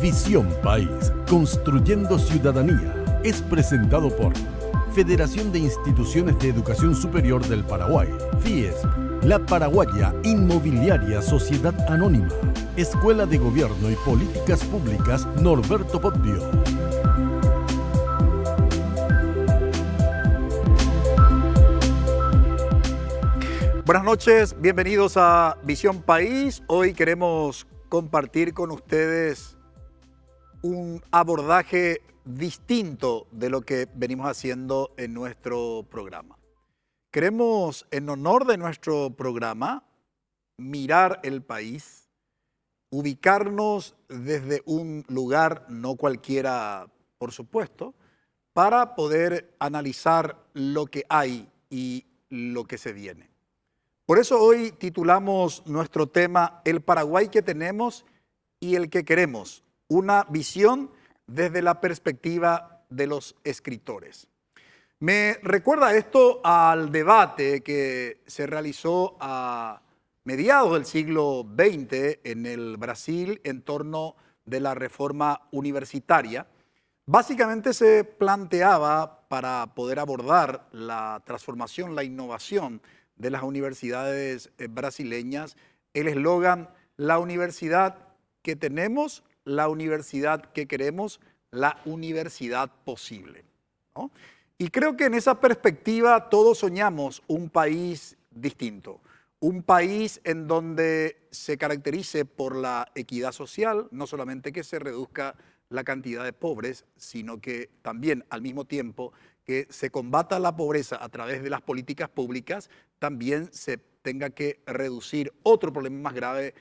Visión País, construyendo ciudadanía, es presentado por Federación de Instituciones de Educación Superior del Paraguay, FIESP, La Paraguaya Inmobiliaria Sociedad Anónima, Escuela de Gobierno y Políticas Públicas Norberto Bobbio. Buenas noches, bienvenidos a Visión País. Hoy queremos compartir con ustedes un abordaje distinto de lo que venimos haciendo en nuestro programa. Queremos, en honor de nuestro programa, mirar el país, ubicarnos desde un lugar, no cualquiera, por supuesto, para poder analizar lo que hay y lo que se viene. Por eso hoy titulamos nuestro tema El Paraguay que tenemos y el que queremos, una visión desde la perspectiva de los escritores. Me recuerda esto al debate que se realizó a mediados del siglo XX en el Brasil en torno de la reforma universitaria. Básicamente se planteaba, para poder abordar la transformación, la innovación de las universidades brasileñas, el eslogan: la universidad que tenemos, la universidad que queremos, la universidad posible, ¿no? Y creo que en esa perspectiva todos soñamos un país distinto, un país en donde se caracterice por la equidad social, no solamente que se reduzca la cantidad de pobres, sino que también al mismo tiempo que se combata la pobreza a través de las políticas públicas, también se tenga que reducir otro problema más grave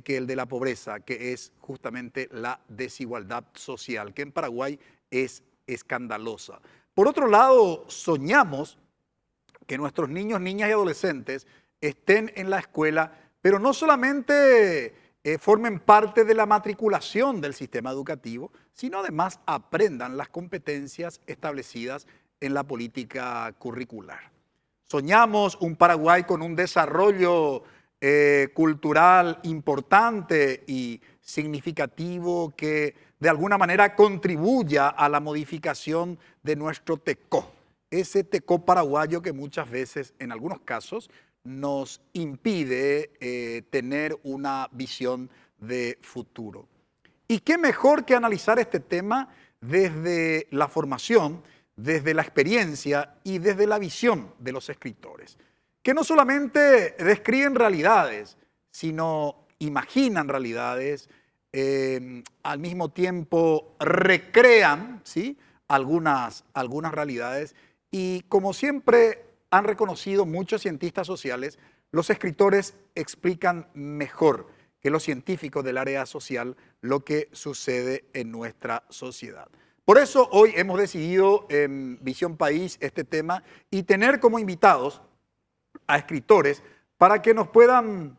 que el de la pobreza, que es justamente la desigualdad social, que en Paraguay es escandalosa. Por otro lado, soñamos que nuestros niños, niñas y adolescentes estén en la escuela, pero no solamente formen parte de la matriculación del sistema educativo, sino además aprendan las competencias establecidas en la política curricular. Soñamos un Paraguay con un desarrollo cultural importante y significativo que de alguna manera contribuya a la modificación de nuestro TECO, ese TECO paraguayo que muchas veces, en algunos casos, nos impide tener una visión de futuro. ¿Y qué mejor que analizar este tema desde la formación, desde la experiencia y desde la visión de los escritores, que no solamente describen realidades, sino imaginan realidades, al mismo tiempo recrean, ¿sí?, algunas realidades, y como siempre han reconocido muchos cientistas sociales, los escritores explican mejor que los científicos del área social lo que sucede en nuestra sociedad. Por eso hoy hemos decidido en Visión País este tema y tener como invitados a escritores para que nos puedan,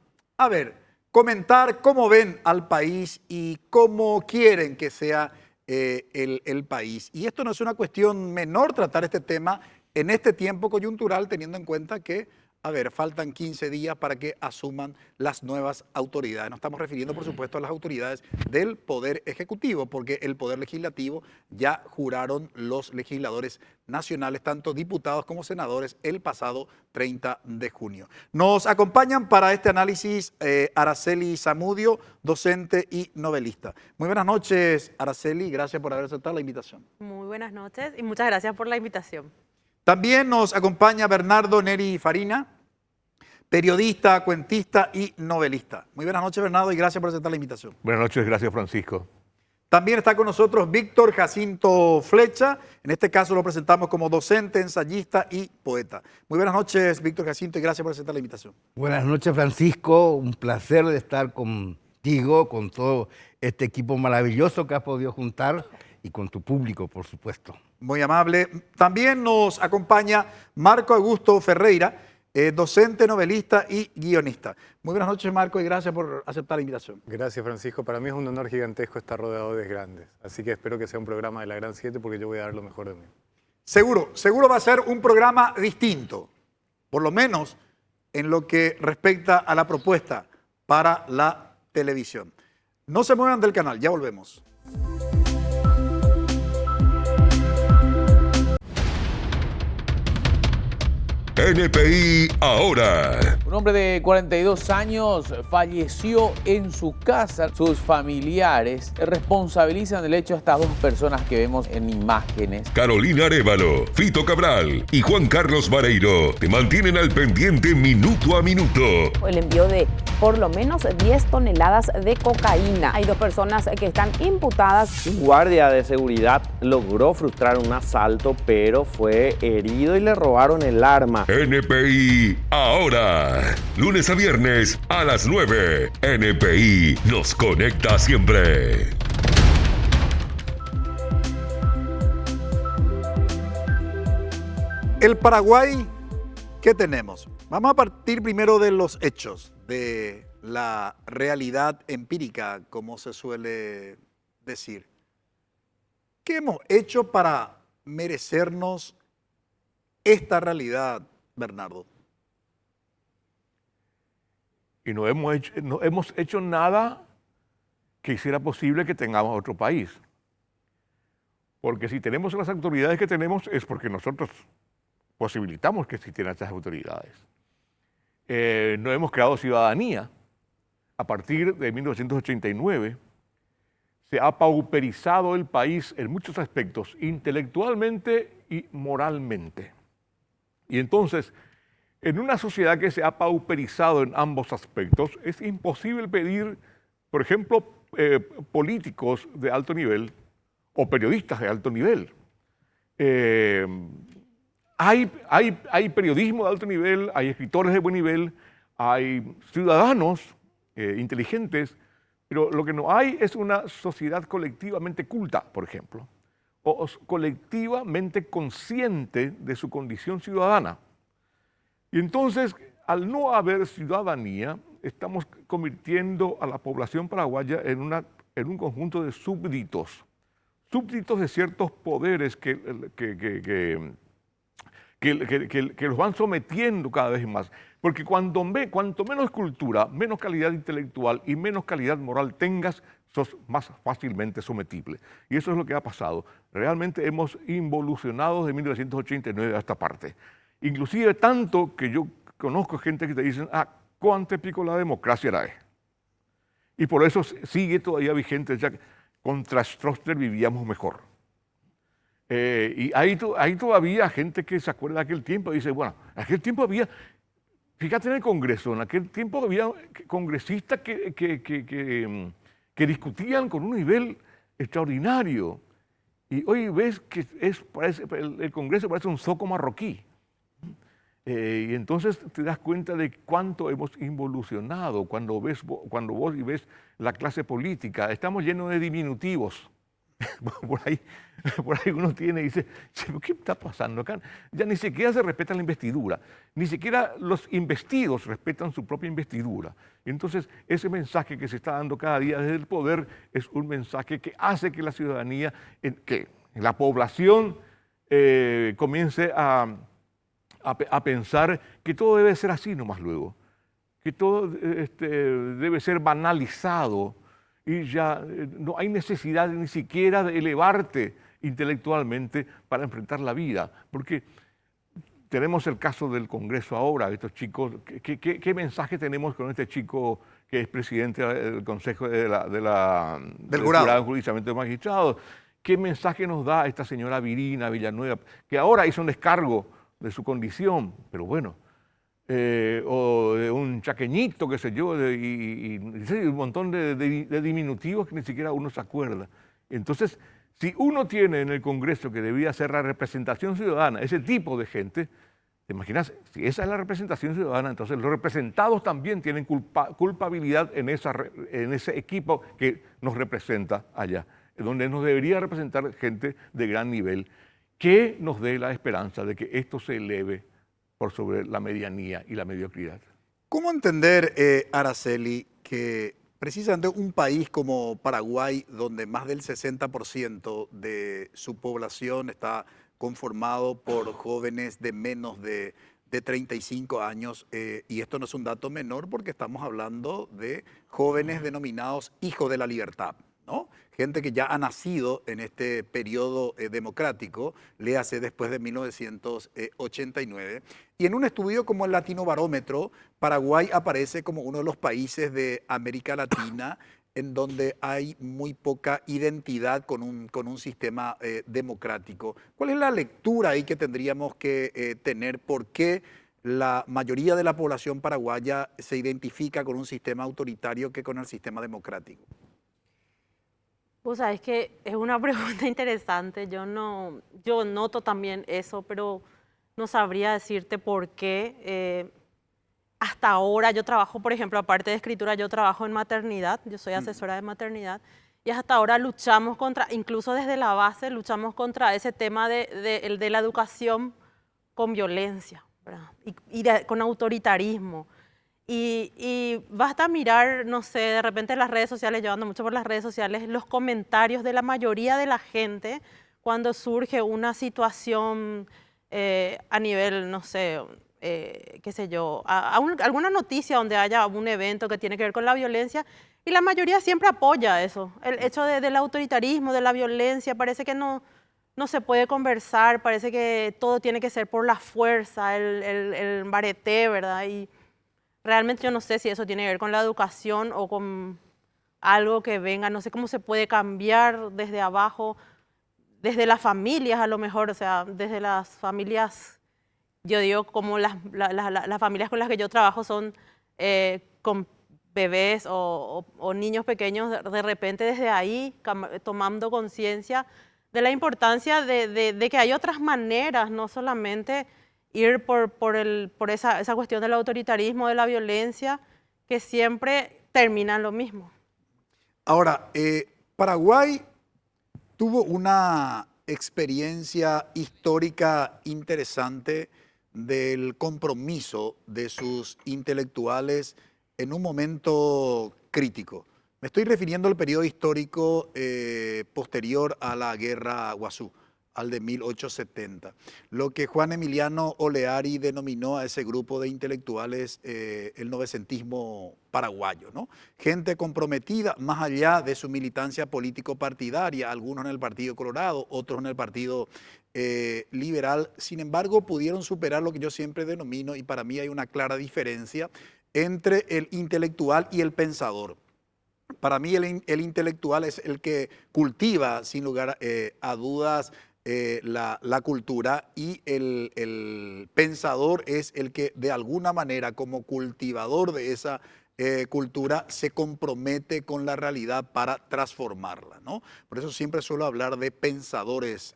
comentar cómo ven al país y cómo quieren que sea el país. Y esto no es una cuestión menor tratar este tema en este tiempo coyuntural, teniendo en cuenta que, faltan 15 días para que asuman las nuevas autoridades. Nos estamos refiriendo, por supuesto, a las autoridades del Poder Ejecutivo, porque el Poder Legislativo ya juraron los legisladores nacionales, tanto diputados como senadores, el pasado 30 de junio. Nos acompañan para este análisis Araceli Zamudio, docente y novelista. Muy buenas noches, Araceli, gracias por haber aceptado la invitación. Muy buenas noches y muchas gracias por la invitación. También nos acompaña Bernardo Neri Farina, periodista, cuentista y novelista. Muy buenas noches, Bernardo, y gracias por aceptar la invitación. Buenas noches, gracias, Francisco. También está con nosotros Víctor Jacinto Flecha. En este caso lo presentamos como docente, ensayista y poeta. Muy buenas noches, Víctor Jacinto, y gracias por aceptar la invitación. Buenas noches, Francisco. Un placer de estar contigo, con todo este equipo maravilloso que has podido juntar y con tu público, por supuesto. Muy amable. También nos acompaña Marco Augusto Ferreira, docente, novelista y guionista. Muy buenas noches, Marco, y gracias por aceptar la invitación. Gracias, Francisco. Para mí es un honor gigantesco estar rodeado de grandes. Así que espero que sea un programa de la Gran 7 porque yo voy a dar lo mejor de mí. Seguro va a ser un programa distinto, por lo menos en lo que respecta a la propuesta para la televisión. No se muevan del canal, ya volvemos. NPI Ahora. Un hombre de 42 años falleció en su casa. Sus familiares responsabilizan el hecho a estas dos personas que vemos en imágenes. Carolina Arévalo, Fito Cabral y Juan Carlos Vareiro te mantienen al pendiente minuto a minuto. El envío de por lo menos 10 toneladas de cocaína. Hay 2 personas que están imputadas. Un guardia de seguridad logró frustrar un asalto, pero fue herido y le robaron el arma. NPI Ahora. Lunes a viernes a las 9. NPI nos conecta siempre. El Paraguay, ¿qué tenemos? Vamos a partir primero de los hechos, de la realidad empírica, como se suele decir. ¿Qué hemos hecho para merecernos esta realidad, Bernardo? Y no hemos hecho nada que hiciera posible que tengamos otro país. Porque si tenemos las autoridades que tenemos es porque nosotros posibilitamos que existieran estas autoridades. No hemos creado ciudadanía. A partir de 1989 se ha pauperizado el país en muchos aspectos, intelectualmente y moralmente. Y entonces, en una sociedad que se ha pauperizado en ambos aspectos, es imposible pedir, por ejemplo, políticos de alto nivel o periodistas de alto nivel. Hay periodismo de alto nivel, hay escritores de buen nivel, hay ciudadanos inteligentes, pero lo que no hay es una sociedad colectivamente culta, por ejemplo, o colectivamente consciente de su condición ciudadana. Y entonces, al no haber ciudadanía, estamos convirtiendo a la población paraguaya en un conjunto de súbditos de ciertos poderes que los van sometiendo cada vez más. Porque cuanto menos cultura, menos calidad intelectual y menos calidad moral tengas, sos más fácilmente sometible. Y eso es lo que ha pasado. Realmente hemos involucionado desde 1989 a esta parte. Inclusive tanto que yo conozco gente que te dicen, ¿cuánto pico la democracia era? Y por eso sigue todavía vigente, ya que contra Stroessner vivíamos mejor. Y hay todavía gente que se acuerda de aquel tiempo y dice, bueno, en aquel tiempo había, fíjate en el Congreso, en aquel tiempo había congresistas que discutían con un nivel extraordinario. Y hoy ves que el Congreso parece un zoco marroquí. Y entonces te das cuenta de cuánto hemos involucionado cuando vos ves la clase política. Estamos llenos de diminutivos. Por ahí uno tiene y dice, ¿qué está pasando acá? Ya ni siquiera se respeta la investidura, ni siquiera los investidos respetan su propia investidura. Y entonces ese mensaje que se está dando cada día desde el poder es un mensaje que hace que la ciudadanía, que la población comience a pensar que todo debe ser así nomás luego, que todo debe ser banalizado y ya no hay necesidad ni siquiera de elevarte intelectualmente para enfrentar la vida, porque tenemos el caso del Congreso ahora, estos chicos, ¿qué mensaje tenemos con este chico que es presidente del Consejo del Jurado de Jurisdicción de Magistrados? ¿Qué mensaje nos da esta señora Virina Villanueva, que ahora hizo un descargo de su condición, pero bueno, o de un chaqueñito, qué sé yo, y un montón de diminutivos que ni siquiera uno se acuerda? Entonces, si uno tiene en el Congreso, que debía ser la representación ciudadana, ese tipo de gente, ¿te imaginas? Si esa es la representación ciudadana, entonces los representados también tienen culpabilidad en ese equipo que nos representa allá, donde nos debería representar gente de gran nivel, que nos dé la esperanza de que esto se eleve por sobre la medianía y la mediocridad. ¿Cómo entender, Araceli, que precisamente un país como Paraguay, donde más del 60% de su población está conformado por jóvenes de menos de 35 años, y esto no es un dato menor porque estamos hablando de jóvenes denominados hijos de la libertad, ¿no? gente que ya ha nacido en este periodo democrático, léase después de 1989. Y en un estudio como el Latino Barómetro, Paraguay aparece como uno de los países de América Latina en donde hay muy poca identidad con un sistema democrático. ¿Cuál es la lectura ahí que tendríamos que tener? ¿Por qué la mayoría de la población paraguaya se identifica con un sistema autoritario que con el sistema democrático? Pues sabes que es una pregunta interesante. Yo noto también eso, pero no sabría decirte por qué. Hasta ahora yo trabajo, por ejemplo, aparte de escritura, yo trabajo en maternidad, yo soy asesora de maternidad, y hasta ahora luchamos contra, incluso desde la base, luchamos contra ese tema de la educación con violencia, ¿verdad? Con autoritarismo. Y basta mirar, no sé, de repente las redes sociales, yo ando mucho por las redes sociales, los comentarios de la mayoría de la gente cuando surge una situación a nivel, no sé, qué sé yo, alguna noticia donde haya un evento que tiene que ver con la violencia, y la mayoría siempre apoya eso. El hecho del autoritarismo, de la violencia, parece que no se puede conversar, parece que todo tiene que ser por la fuerza, el bareté, ¿verdad? Y realmente yo no sé si eso tiene que ver con la educación o con algo que venga, no sé cómo se puede cambiar desde abajo, desde las familias a lo mejor, o sea, desde las familias. Yo digo, como las familias con las que yo trabajo son con bebés o niños pequeños, de repente desde ahí tomando conciencia de la importancia de que hay otras maneras, no solamente ir por esa cuestión del autoritarismo, de la violencia, que siempre termina en lo mismo. Ahora, Paraguay tuvo una experiencia histórica interesante del compromiso de sus intelectuales en un momento crítico. Me estoy refiriendo al periodo histórico posterior a la Guerra Guazú, al de 1870. Lo que Juan Emiliano Oleari denominó a ese grupo de intelectuales el novecentismo paraguayo, ¿no? Gente comprometida más allá de su militancia político-partidaria, algunos en el Partido Colorado, otros en el Partido Liberal. Sin embargo, pudieron superar lo que yo siempre denomino, y para mí hay una clara diferencia, entre el intelectual y el pensador. Para mí el intelectual es el que cultiva, sin lugar a dudas, la cultura, y el pensador es el que de alguna manera, como cultivador de esa cultura, se compromete con la realidad para transformarla, ¿no? Por eso siempre suelo hablar de pensadores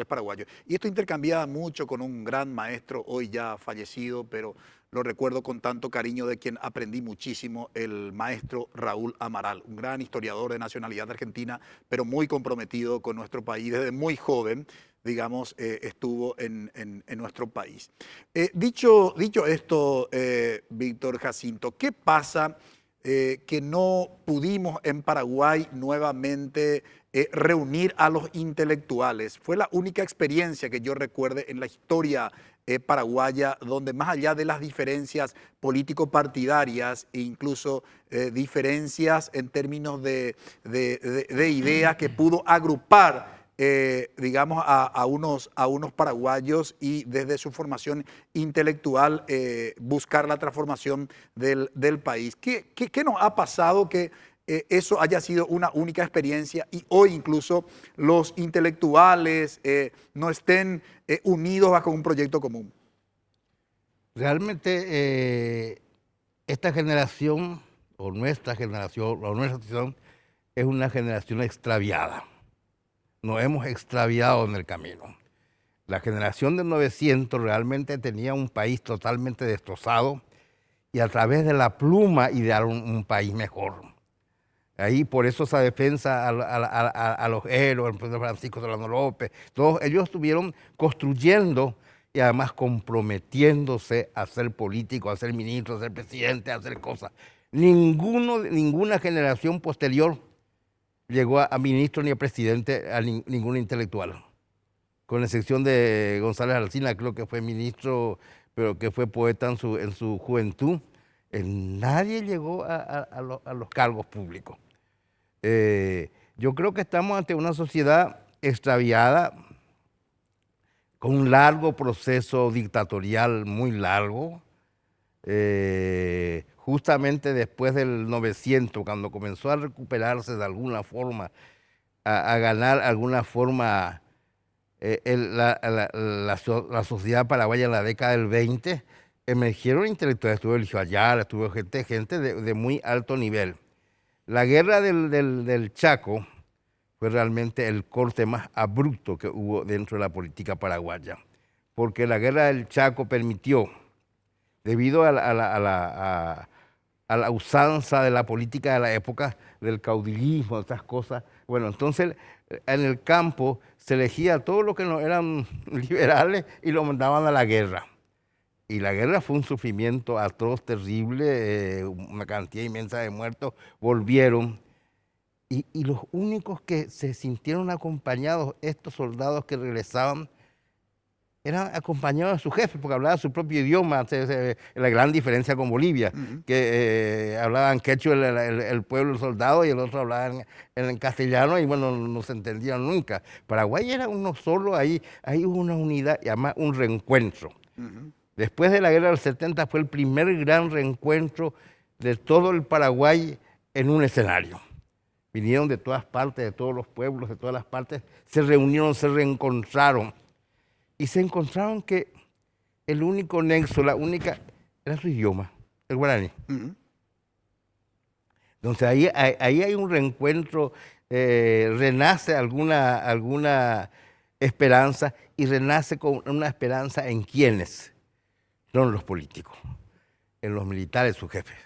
paraguayos. Y esto intercambiaba mucho con un gran maestro, hoy ya fallecido, pero lo recuerdo con tanto cariño, de quien aprendí muchísimo, el maestro Raúl Amaral, un gran historiador de nacionalidad argentina, pero muy comprometido con nuestro país. Desde muy joven, digamos, estuvo en nuestro país. Dicho esto, Víctor Jacinto, ¿qué pasa que no pudimos en Paraguay nuevamente reunir a los intelectuales? Fue la única experiencia que yo recuerde en la historia paraguaya, donde más allá de las diferencias político-partidarias e incluso diferencias en términos de ideas, que pudo agrupar, digamos, a unos paraguayos, y desde su formación intelectual buscar la transformación del país. ¿Qué nos ha pasado que eso haya sido una única experiencia y hoy incluso los intelectuales no estén unidos bajo un proyecto común? Realmente esta generación, o nuestra generación, es una generación extraviada. Nos hemos extraviado en el camino. La generación del 900 realmente tenía un país totalmente destrozado, y a través de la pluma idearon un país mejor. Ahí por eso esa defensa a los héroes, el Francisco Solano López, todos ellos estuvieron construyendo y además comprometiéndose a ser político, a ser ministro, a ser presidente, a hacer cosas. Ninguna generación posterior llegó a ministro ni a presidente, a ningún intelectual, con excepción de González Alsina, creo que fue ministro, pero que fue poeta en su juventud. Nadie llegó a los cargos públicos. Yo creo que estamos ante una sociedad extraviada, con un largo proceso dictatorial, muy largo. Justamente después del 900, cuando comenzó a recuperarse de alguna forma, a ganar alguna forma la sociedad paraguaya en la década del 20, emergieron intelectuales, estuvo Eligio Ayala, estuvo gente de muy alto nivel. La guerra del Chaco fue realmente el corte más abrupto que hubo dentro de la política paraguaya, porque la guerra del Chaco permitió, debido a la usanza de la política de la época, del caudillismo, de estas cosas. Bueno, entonces en el campo se elegía a todos los que no eran liberales y los mandaban a la guerra. Y la guerra fue un sufrimiento atroz, terrible, una cantidad inmensa de muertos, volvieron. Y los únicos que se sintieron acompañados, estos soldados que regresaban, eran acompañados de su jefe, porque hablaban su propio idioma, la gran diferencia con Bolivia, que hablaban quechua el pueblo, el soldado, y el otro hablaban en castellano, y bueno, no se entendían nunca. Paraguay era uno solo, ahí hubo una unidad y además un reencuentro. Después de la guerra del 70 fue el primer gran reencuentro de todo el Paraguay en un escenario. Vinieron de todas partes, de todos los pueblos, de todas las partes, se reunieron, se reencontraron. Y se encontraron que el único nexo, la única, era su idioma, el guaraní. Entonces ahí hay un reencuentro, renace alguna esperanza, y renace con una esperanza en quiénes, no en los políticos, en los militares, sus jefes,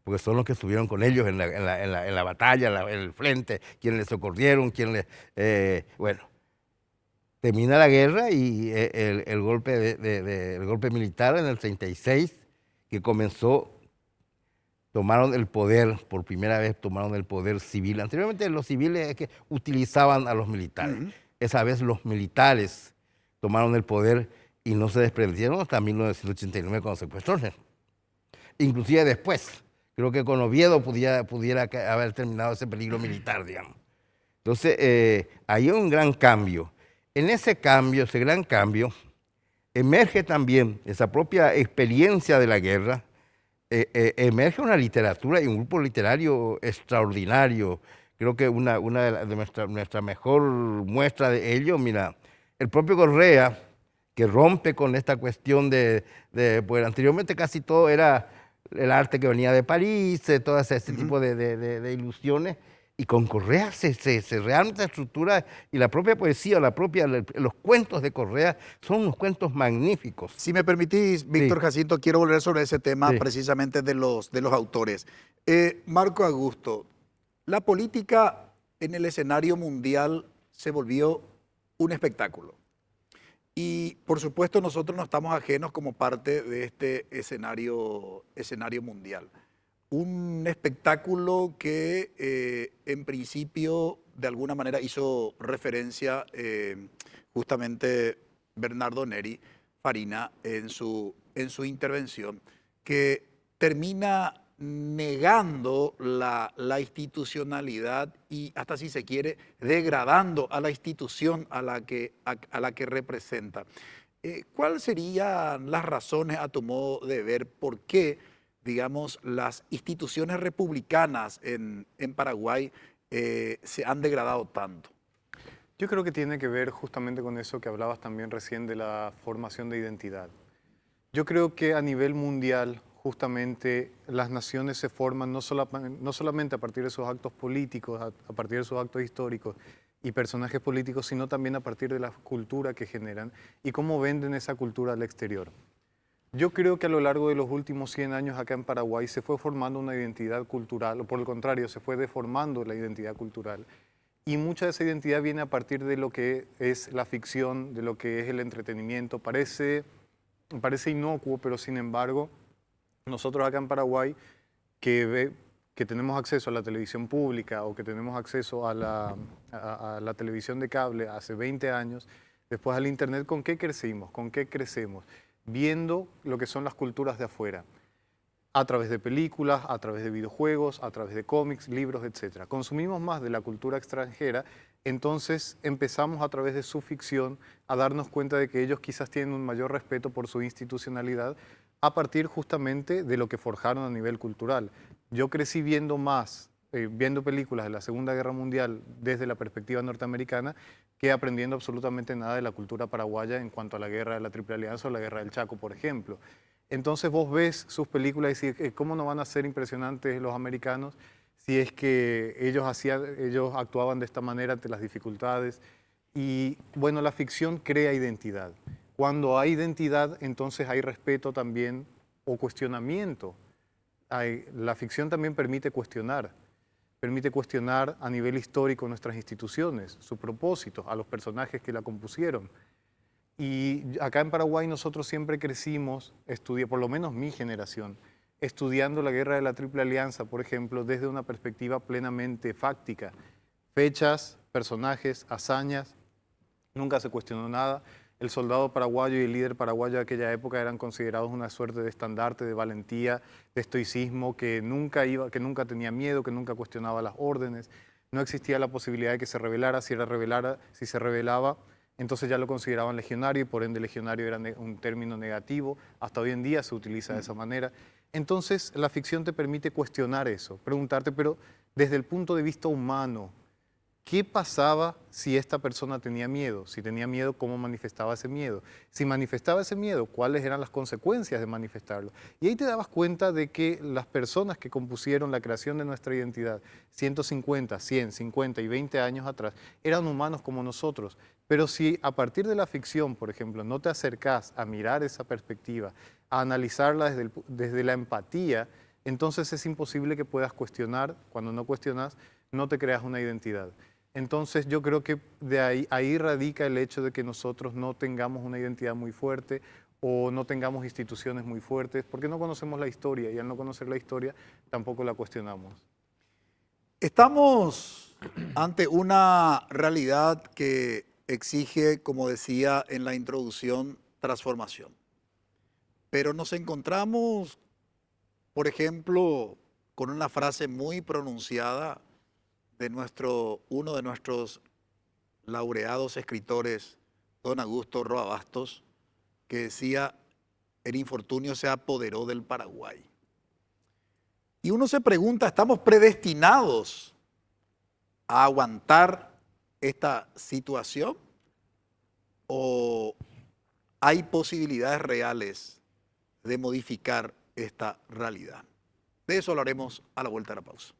porque son los que estuvieron con ellos en la batalla, en el frente, quienes les socorrieron, bueno. Termina la guerra y el golpe militar en el 36, que comenzó, tomaron el poder, por primera vez tomaron el poder civil. Anteriormente los civiles que utilizaban a los militares. Esa vez los militares tomaron el poder y no se desprendieron hasta 1989 cuando secuestraron. Inclusive después, creo que con Oviedo pudiera haber terminado ese peligro militar, digamos. Entonces, hay un gran cambio. En ese cambio, ese gran cambio, emerge también esa propia experiencia de la guerra, emerge una literatura y un grupo literario extraordinario. Creo que una de nuestra mejor muestra de ello, mira, el propio Correa, que rompe con esta cuestión pues anteriormente casi todo era el arte que venía de París, todo ese tipo de ilusiones. Y con Correa realmente se estructura, y la propia poesía, los cuentos de Correa son unos cuentos magníficos. Si me permitís, Víctor Jacinto, quiero volver sobre ese tema precisamente de los autores. Marco Augusto, la política en el escenario mundial se volvió un espectáculo. Y por supuesto nosotros no estamos ajenos como parte de este escenario mundial. Un espectáculo que en principio de alguna manera hizo referencia justamente Bernardo Neri Farina en su intervención, que termina negando la institucionalidad y hasta, si se quiere, degradando a la institución a la que representa. ¿Cuáles serían las razones, a tu modo de ver, por qué, digamos, las instituciones republicanas en Paraguay se han degradado tanto? Yo creo que tiene que ver justamente con eso que hablabas también recién de la formación de identidad. Yo creo que a nivel mundial, justamente, las naciones se forman no solamente a partir de sus actos políticos, a partir de sus actos históricos y personajes políticos, sino también a partir de la cultura que generan y cómo venden esa cultura al exterior. Yo creo que a lo largo de los últimos 100 años acá en Paraguay se fue formando una identidad cultural, o por el contrario, se fue deformando la identidad cultural. Y mucha de esa identidad viene a partir de lo que es la ficción, de lo que es el entretenimiento. Parece inocuo, pero sin embargo, nosotros acá en Paraguay, que tenemos acceso a la televisión pública o que tenemos acceso a la televisión de cable hace 20 años, después al internet, ¿con qué crecimos? ¿Con qué crecemos? Viendo lo que son las culturas de afuera. a través de películas, a través de videojuegos, a través de cómics, libros, etc. Consumimos más de la cultura extranjera, entonces empezamos a través de su ficción a darnos cuenta de que ellos quizás tienen un mayor respeto por su institucionalidad a partir justamente de lo que forjaron a nivel cultural. Yo crecí viendo viendo películas de la Segunda Guerra Mundial desde la perspectiva norteamericana que aprendiendo absolutamente nada de la cultura paraguaya en cuanto a la guerra de la Triple Alianza o la guerra del Chaco, por ejemplo. Entonces vos ves sus películas y dices, ¿cómo no van a ser impresionantes los americanos si es que ellos actuaban de esta manera ante las dificultades? Y bueno, la ficción crea identidad. Cuando hay identidad, entonces hay respeto también o cuestionamiento. La ficción también permite cuestionar a nivel histórico nuestras instituciones, su propósito, a los personajes que la compusieron. Y acá en Paraguay nosotros siempre crecimos, por lo menos mi generación, estudiando la guerra de la Triple Alianza, por ejemplo, desde una perspectiva plenamente fáctica. Fechas, personajes, hazañas, nunca se cuestionó nada. El soldado paraguayo y el líder paraguayo de aquella época eran considerados una suerte de estandarte de valentía, de estoicismo, que nunca tenía miedo, que nunca cuestionaba las órdenes. No existía la posibilidad de que se rebelara. Si se rebelaba, entonces ya lo consideraban legionario y por ende legionario era un término negativo. Hasta hoy en día se utiliza de esa manera. Entonces la ficción te permite cuestionar eso, preguntarte, pero desde el punto de vista humano, ¿qué pasaba si esta persona tenía miedo? Si tenía miedo, ¿cómo manifestaba ese miedo? Si manifestaba ese miedo, ¿cuáles eran las consecuencias de manifestarlo? Y ahí te dabas cuenta de que las personas que compusieron la creación de nuestra identidad 150, 100, 50 y 20 años atrás eran humanos como nosotros. Pero si a partir de la ficción, por ejemplo, no te acercás a mirar esa perspectiva, a analizarla desde la empatía, entonces es imposible que puedas cuestionar. Cuando no cuestionas, no te creas una identidad. Entonces yo creo que ahí radica el hecho de que nosotros no tengamos una identidad muy fuerte o no tengamos instituciones muy fuertes, porque no conocemos la historia y al no conocer la historia tampoco la cuestionamos. Estamos ante una realidad que exige, como decía en la introducción, transformación. Pero nos encontramos, por ejemplo, con una frase muy pronunciada de uno de nuestros laureados escritores, don Augusto Roa Bastos, que decía, el infortunio se apoderó del Paraguay. Y uno se pregunta, ¿estamos predestinados a aguantar esta situación? ¿O hay posibilidades reales de modificar esta realidad? De eso hablaremos a la vuelta de la pausa.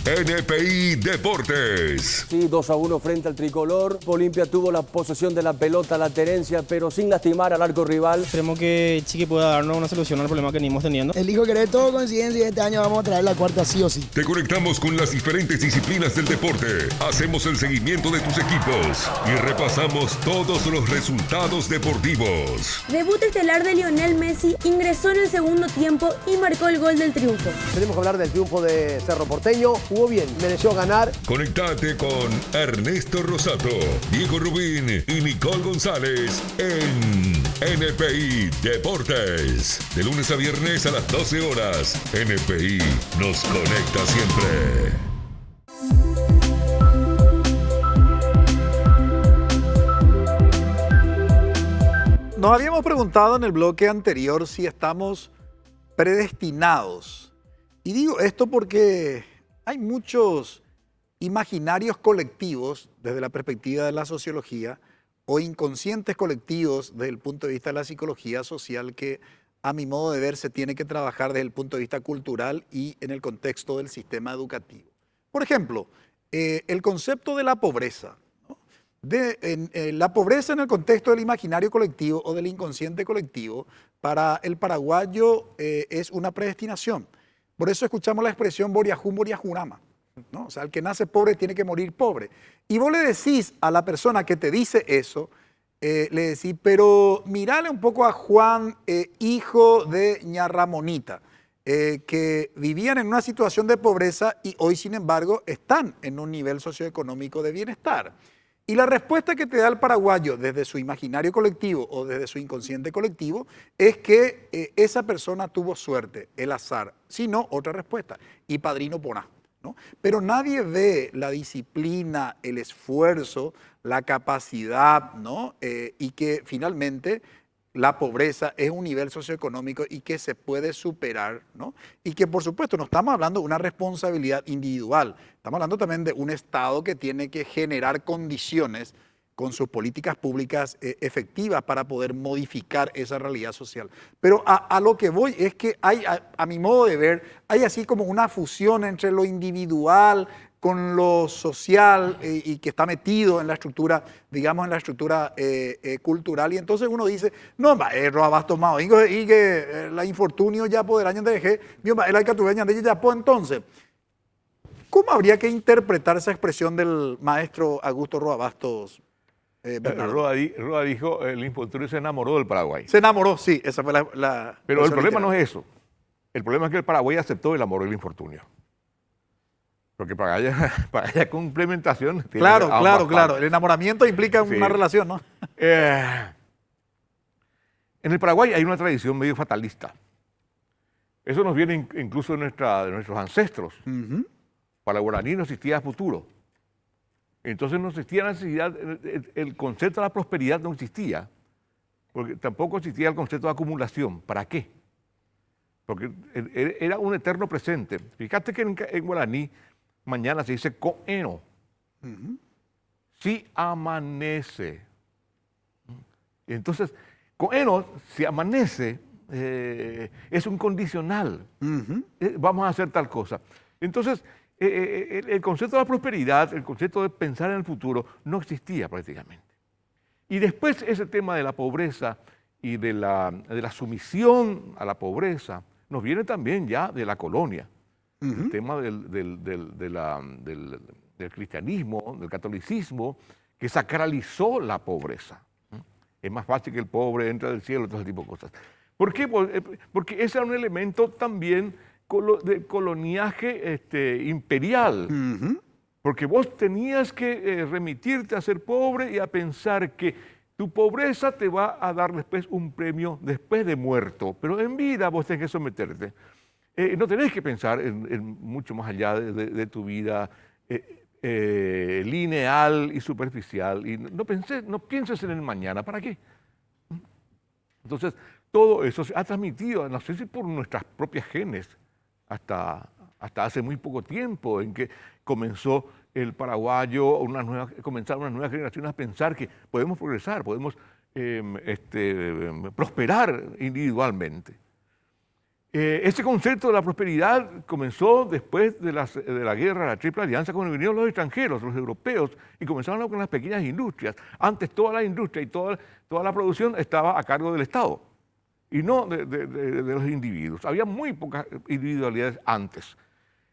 NPI Deportes. Sí, 2-1 frente al tricolor. Olimpia tuvo la posesión de la pelota, la tenencia, pero sin lastimar al arco rival. Esperemos que Chiqui pueda darnos una solución al problema que venimos teniendo. Elijo querer todo coincidencia y este año vamos a traer la cuarta sí o sí. Te conectamos con las diferentes disciplinas del deporte. Hacemos el seguimiento de tus equipos y repasamos todos los resultados deportivos. Debut estelar de Lionel Messi, ingresó en el segundo tiempo y marcó el gol del triunfo. Tenemos que hablar del triunfo de Cerro Porteño. Jugó bien, mereció ganar. Conectate con Ernesto Rosato, Diego Rubín y Nicole González en NPI Deportes. De lunes a viernes a las 12 horas. NPI nos conecta siempre. Nos habíamos preguntado en el bloque anterior si estamos predestinados. Y digo esto porque hay muchos imaginarios colectivos desde la perspectiva de la sociología o inconscientes colectivos desde el punto de vista de la psicología social que, a mi modo de ver, se tiene que trabajar desde el punto de vista cultural y en el contexto del sistema educativo. Por ejemplo, el concepto de la pobreza. La pobreza en el contexto del imaginario colectivo o del inconsciente colectivo, para el paraguayo es una predestinación. Por eso escuchamos la expresión Boriajún, Boriajurama, ¿no? O sea, el que nace pobre tiene que morir pobre. Y vos le decís a la persona que te dice eso, le decís, pero mirale un poco a Juan, hijo de ña Ramonita, que vivían en una situación de pobreza y hoy, sin embargo, están en un nivel socioeconómico de bienestar. Y la respuesta que te da el paraguayo desde su imaginario colectivo o desde su inconsciente colectivo es que esa persona tuvo suerte, el azar. Si no, otra respuesta. Y padrino poná, ¿no? Pero nadie ve la disciplina, el esfuerzo, la capacidad, ¿no? Y que finalmente la pobreza es un nivel socioeconómico y que se puede superar, ¿no? Y que por supuesto no estamos hablando de una responsabilidad individual, estamos hablando también de un Estado que tiene que generar condiciones con sus políticas públicas efectivas para poder modificar esa realidad social. Pero a lo que voy es que hay, a mi modo de ver, hay así como una fusión entre lo individual con lo social y que está metido en la estructura, digamos, en la estructura cultural. Y entonces uno dice, no, robas tomado, y que la infortunio ya por el año de dejé, el alcatubeña de ya pues entonces. ¿Cómo habría que interpretar esa expresión del maestro Augusto Roa Bastos? Roa dijo, el infortunio se enamoró del Paraguay. Se enamoró, sí, esa fue la Pero el problema no es eso. El problema es que el Paraguay aceptó el amor del infortunio. Porque para haya complementación... Claro. El enamoramiento implica una relación, ¿no? En el Paraguay hay una tradición medio fatalista. Eso nos viene incluso de nuestros ancestros. Para el guaraní no existía futuro. Entonces no existía necesidad, el concepto de la prosperidad no existía. Porque tampoco existía el concepto de acumulación. ¿Para qué? Porque era un eterno presente. Fíjate que en guaraní mañana se dice coeno. Si amanece. Entonces, coeno, si amanece, es un condicional. Vamos a hacer tal cosa. Entonces, el concepto de la prosperidad, el concepto de pensar en el futuro, no existía prácticamente. Y después ese tema de la pobreza y de la sumisión a la pobreza, nos viene también ya de la colonia. El tema del cristianismo, del catolicismo, que sacralizó la pobreza. Es más fácil que el pobre entre del cielo, todo ese tipo de cosas. ¿Por qué? Porque ese era un elemento también de coloniaje imperial. Porque vos tenías que remitirte a ser pobre y a pensar que tu pobreza te va a dar después un premio después de muerto, pero en vida vos tenés que someterte. No tenés que pensar en mucho más allá de tu vida lineal y superficial. Y no pienses en el mañana. ¿Para qué? Entonces, todo eso se ha transmitido, no sé si por nuestras propias genes, hasta hace muy poco tiempo, en que comenzó el paraguayo, comenzaron unas nuevas generaciones a pensar que podemos progresar, podemos prosperar individualmente. Este concepto de la prosperidad comenzó después de la guerra, la Triple Alianza, cuando vinieron los extranjeros, los europeos, y comenzaron con las pequeñas industrias. Antes toda la industria y toda la producción estaba a cargo del Estado y no de los individuos. Había muy pocas individualidades antes.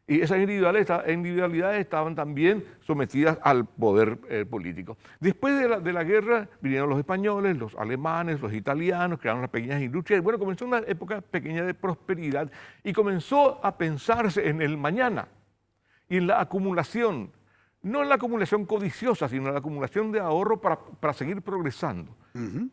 Y esas individualidades estaban también sometidas al poder político. Después de la guerra vinieron los españoles, los alemanes, los italianos, crearon las pequeñas industrias. Bueno, comenzó una época pequeña de prosperidad y comenzó a pensarse en el mañana y en la acumulación. No en la acumulación codiciosa, sino en la acumulación de ahorro para seguir progresando.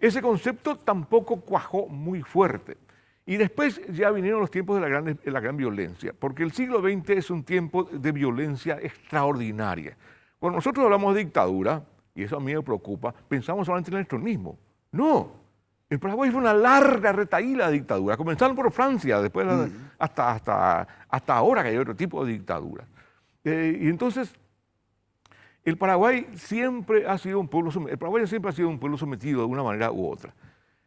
Ese concepto tampoco cuajó muy fuerte. Y después ya vinieron los tiempos de la gran violencia, porque el siglo XX es un tiempo de violencia extraordinaria. Cuando nosotros hablamos de dictadura, y eso a mí me preocupa, pensamos solamente en el estronismo. No, en Paraguay fue una larga retahíla de dictadura. Comenzaron por Francia, después hasta ahora que hay otro tipo de dictadura. Y entonces, el Paraguay siempre ha sido un pueblo sometido de una manera u otra.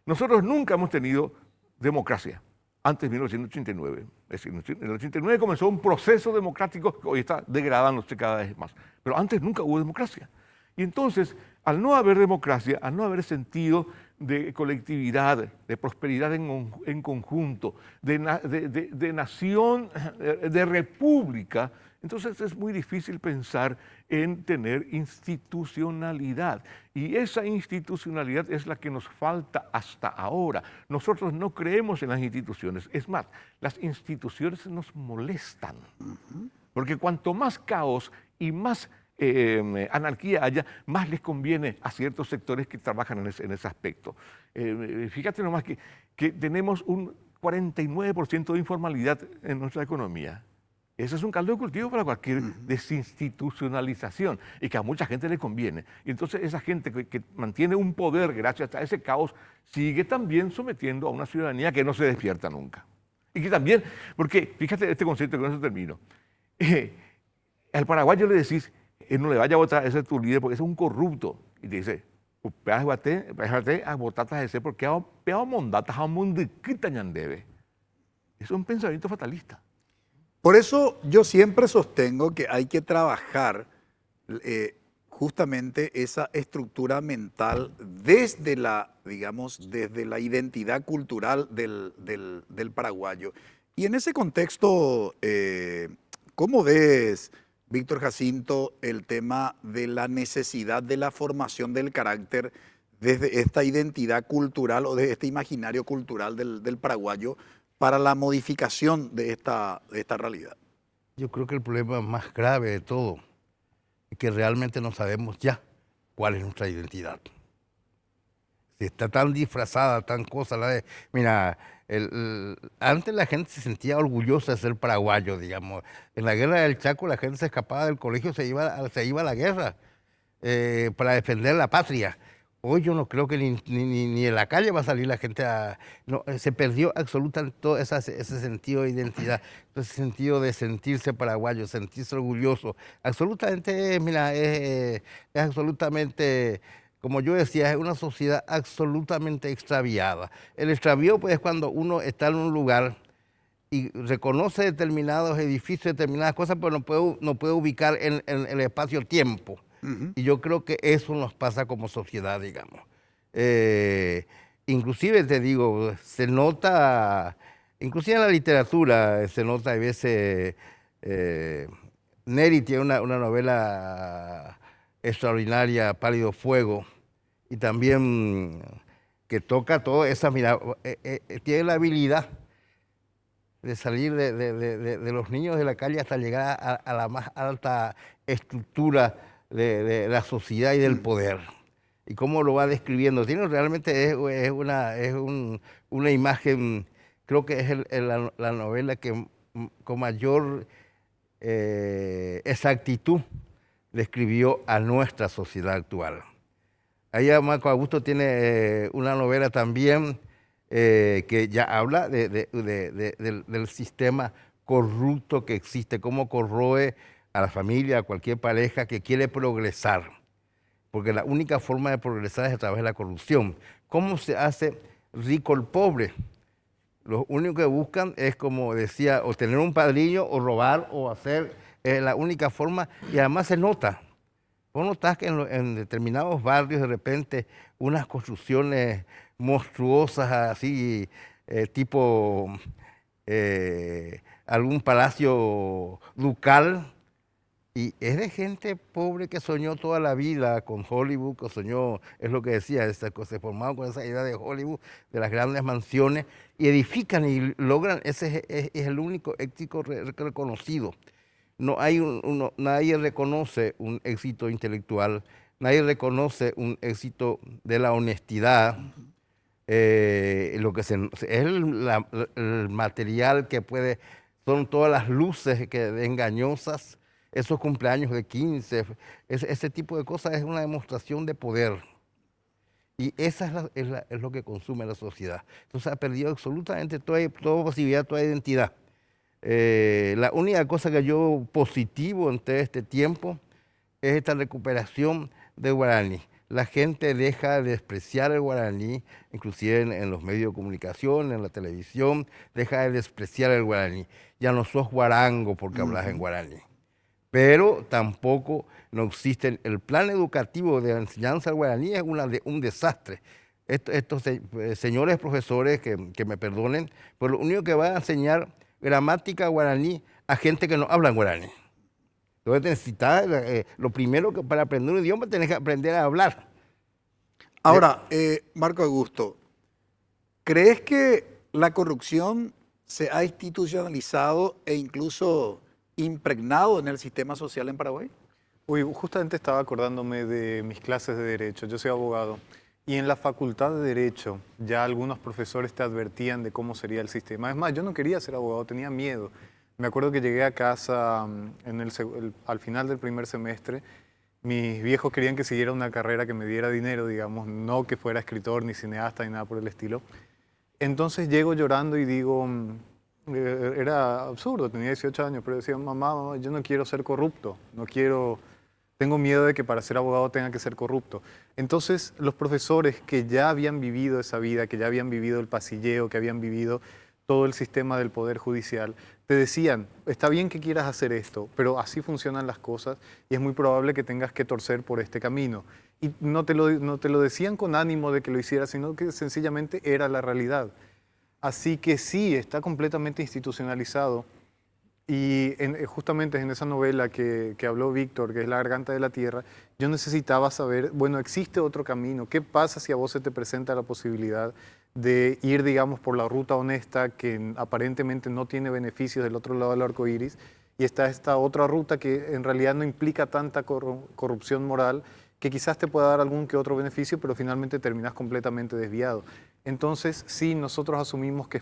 Nosotros nunca hemos tenido democracia, antes de 1989. Es decir, en el 89 comenzó un proceso democrático que hoy está degradándose cada vez más. Pero antes nunca hubo democracia. Y entonces, al no haber democracia, al no haber sentido de colectividad, de prosperidad en conjunto, de nación, de república, entonces es muy difícil pensar en tener institucionalidad. Y esa institucionalidad es la que nos falta hasta ahora. Nosotros no creemos en las instituciones. Es más, las instituciones nos molestan. Porque cuanto más caos y más anarquía haya, más les conviene a ciertos sectores que trabajan en ese aspecto. Fíjate nomás que tenemos un 49% de informalidad en nuestra economía. Eso es un caldo de cultivo para cualquier desinstitucionalización y que a mucha gente le conviene. Y entonces esa gente que mantiene un poder gracias a ese caos sigue también sometiendo a una ciudadanía que no se despierta nunca. Y que también, porque fíjate este concepto, con eso termino. Al paraguayo le decís, no le vaya a votar, ese es tu líder porque ese es un corrupto. Y te dice, péjate a votar a ese porque peor mondatas a mundiquita ñandebe. Eso es un pensamiento fatalista. Por eso yo siempre sostengo que hay que trabajar justamente esa estructura mental desde la, digamos, desde la identidad cultural del paraguayo. Y en ese contexto, ¿cómo ves, Víctor Jacinto, el tema de la necesidad de la formación del carácter desde esta identidad cultural o de este imaginario cultural del paraguayo para la modificación de esta realidad? Yo creo que el problema más grave de todo es que realmente no sabemos ya cuál es nuestra identidad. Si está tan disfrazada, tan cosa. Mira, antes la gente se sentía orgullosa de ser paraguayo, digamos. En la guerra del Chaco la gente se escapaba del colegio, se iba a la guerra para defender la patria. Hoy yo no creo que ni en la calle va a salir la gente a... No, se perdió absolutamente todo ese sentido de identidad, ese sentido de sentirse paraguayo, sentirse orgulloso. Absolutamente, mira, es absolutamente, como yo decía, es una sociedad absolutamente extraviada. El extravío pues es cuando uno está en un lugar y reconoce determinados edificios, determinadas cosas, pero no puede ubicar en el espacio-tiempo. Y yo creo que eso nos pasa como sociedad, digamos. Inclusive, te digo, se nota, inclusive en la literatura, se nota a veces, Neri tiene una novela extraordinaria, Pálido Fuego, y también que toca todo esa, mira, tiene la habilidad de salir de los niños de la calle hasta llegar a la más alta estructura de la sociedad y del poder. Y cómo lo va describiendo. Tiene realmente es una imagen, creo que es la novela que con mayor exactitud describió a nuestra sociedad actual. Ahí Marco Augusto tiene una novela también que ya habla del sistema corrupto que existe, cómo corroe a la familia, a cualquier pareja que quiere progresar. Porque la única forma de progresar es a través de la corrupción. ¿Cómo se hace rico el pobre? Lo único que buscan es, como decía, o tener un padrino, o robar, o hacer la única forma, y además se nota. Vos notás que en determinados barrios de repente unas construcciones monstruosas así, tipo algún palacio ducal, y es de gente pobre que soñó toda la vida con Hollywood, que soñó, es lo que decía, se formaron con esa idea de Hollywood, de las grandes mansiones, y edifican y logran, ese es el único éxito reconocido. No hay nadie reconoce un éxito intelectual, nadie reconoce un éxito de la honestidad, lo que es el material que puede, son todas las luces engañosas, esos cumpleaños de 15, ese tipo de cosas es una demostración de poder. Y esa es lo que consume la sociedad. Entonces ha perdido absolutamente toda posibilidad, toda identidad. La única cosa que yo positivo en todo este tiempo es esta recuperación del guaraní. La gente deja de despreciar el guaraní, inclusive en los medios de comunicación, en la televisión, deja de despreciar el guaraní. Ya no sos guarango porque hablas en guaraní. Pero tampoco no existe el plan educativo de enseñanza al guaraní, es un desastre. Estos señores profesores, que me perdonen, pero lo único que van a enseñar gramática guaraní a gente que no habla guaraní. Entonces necesitas, lo primero que para aprender un idioma tenés que aprender a hablar. Ahora, Marco Augusto, ¿crees que la corrupción se ha institucionalizado e incluso impregnado en el sistema social en Paraguay? Uy, justamente estaba acordándome de mis clases de Derecho. Yo soy abogado y en la Facultad de Derecho ya algunos profesores te advertían de cómo sería el sistema. Es más, yo no quería ser abogado, tenía miedo. Me acuerdo que llegué a casa al final del primer semestre. Mis viejos querían que siguiera una carrera que me diera dinero, digamos, no que fuera escritor ni cineasta ni nada por el estilo. Entonces llego llorando y digo, era absurdo, tenía 18 años, pero decía, mamá, yo no quiero ser corrupto, tengo miedo de que para ser abogado tenga que ser corrupto. Entonces los profesores que ya habían vivido esa vida, que ya habían vivido el pasilleo, que habían vivido todo el sistema del Poder Judicial, te decían, está bien que quieras hacer esto, pero así funcionan las cosas y es muy probable que tengas que torcer por este camino. Y no te lo decían con ánimo de que lo hicieras, sino que sencillamente era la realidad. Así que sí, está completamente institucionalizado. Y justamente en esa novela que habló Víctor, que es La Garganta de la Tierra, yo necesitaba saber, bueno, existe otro camino. ¿Qué pasa si a vos se te presenta la posibilidad de ir, digamos, por la ruta honesta que aparentemente no tiene beneficios del otro lado del arco iris, y está esta otra ruta que en realidad no implica tanta corrupción moral, que quizás te pueda dar algún que otro beneficio, pero finalmente terminas completamente desviado? Entonces, sí, nosotros asumimos que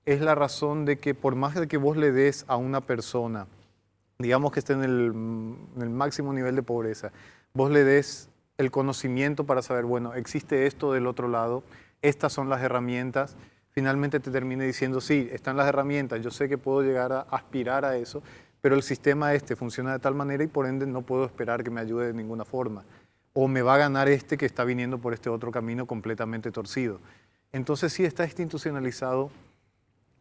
es la razón de que por más de que vos le des a una persona, digamos que esté en el máximo nivel de pobreza, vos le des el conocimiento para saber, bueno, existe esto del otro lado, estas son las herramientas, finalmente te termine diciendo, sí, están las herramientas, yo sé que puedo llegar a aspirar a eso, pero el sistema funciona de tal manera y por ende no puedo esperar que me ayude de ninguna forma. O me va a ganar que está viniendo por este otro camino completamente torcido. Entonces sí está institucionalizado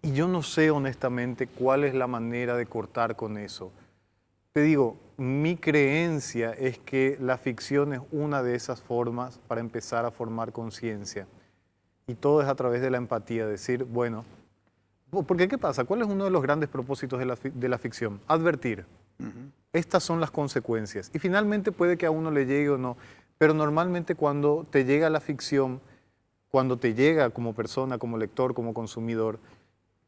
y yo no sé honestamente cuál es la manera de cortar con eso. Te digo, mi creencia es que la ficción es una de esas formas para empezar a formar conciencia. Y todo es a través de la empatía, decir, bueno, porque ¿qué pasa? ¿Cuál es uno de los grandes propósitos de la ficción? Advertir. Estas son las consecuencias. Y finalmente puede que a uno le llegue o no, pero normalmente cuando te llega la ficción, cuando te llega como persona, como lector, como consumidor,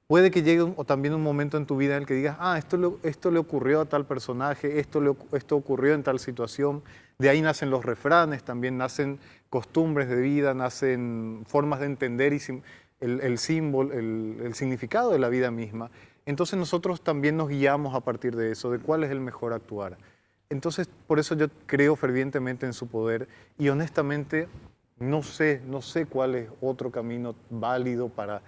puede que llegue también un momento en tu vida en el que digas, esto le ocurrió a tal personaje, esto ocurrió en tal situación. De ahí nacen los refranes, también nacen costumbres de vida, nacen formas de entender el símbolo, el significado de la vida misma. Entonces nosotros también nos guiamos a partir de eso, de cuál es el mejor actuar. Entonces, por eso yo creo fervientemente en su poder y honestamente no sé cuál es otro camino válido para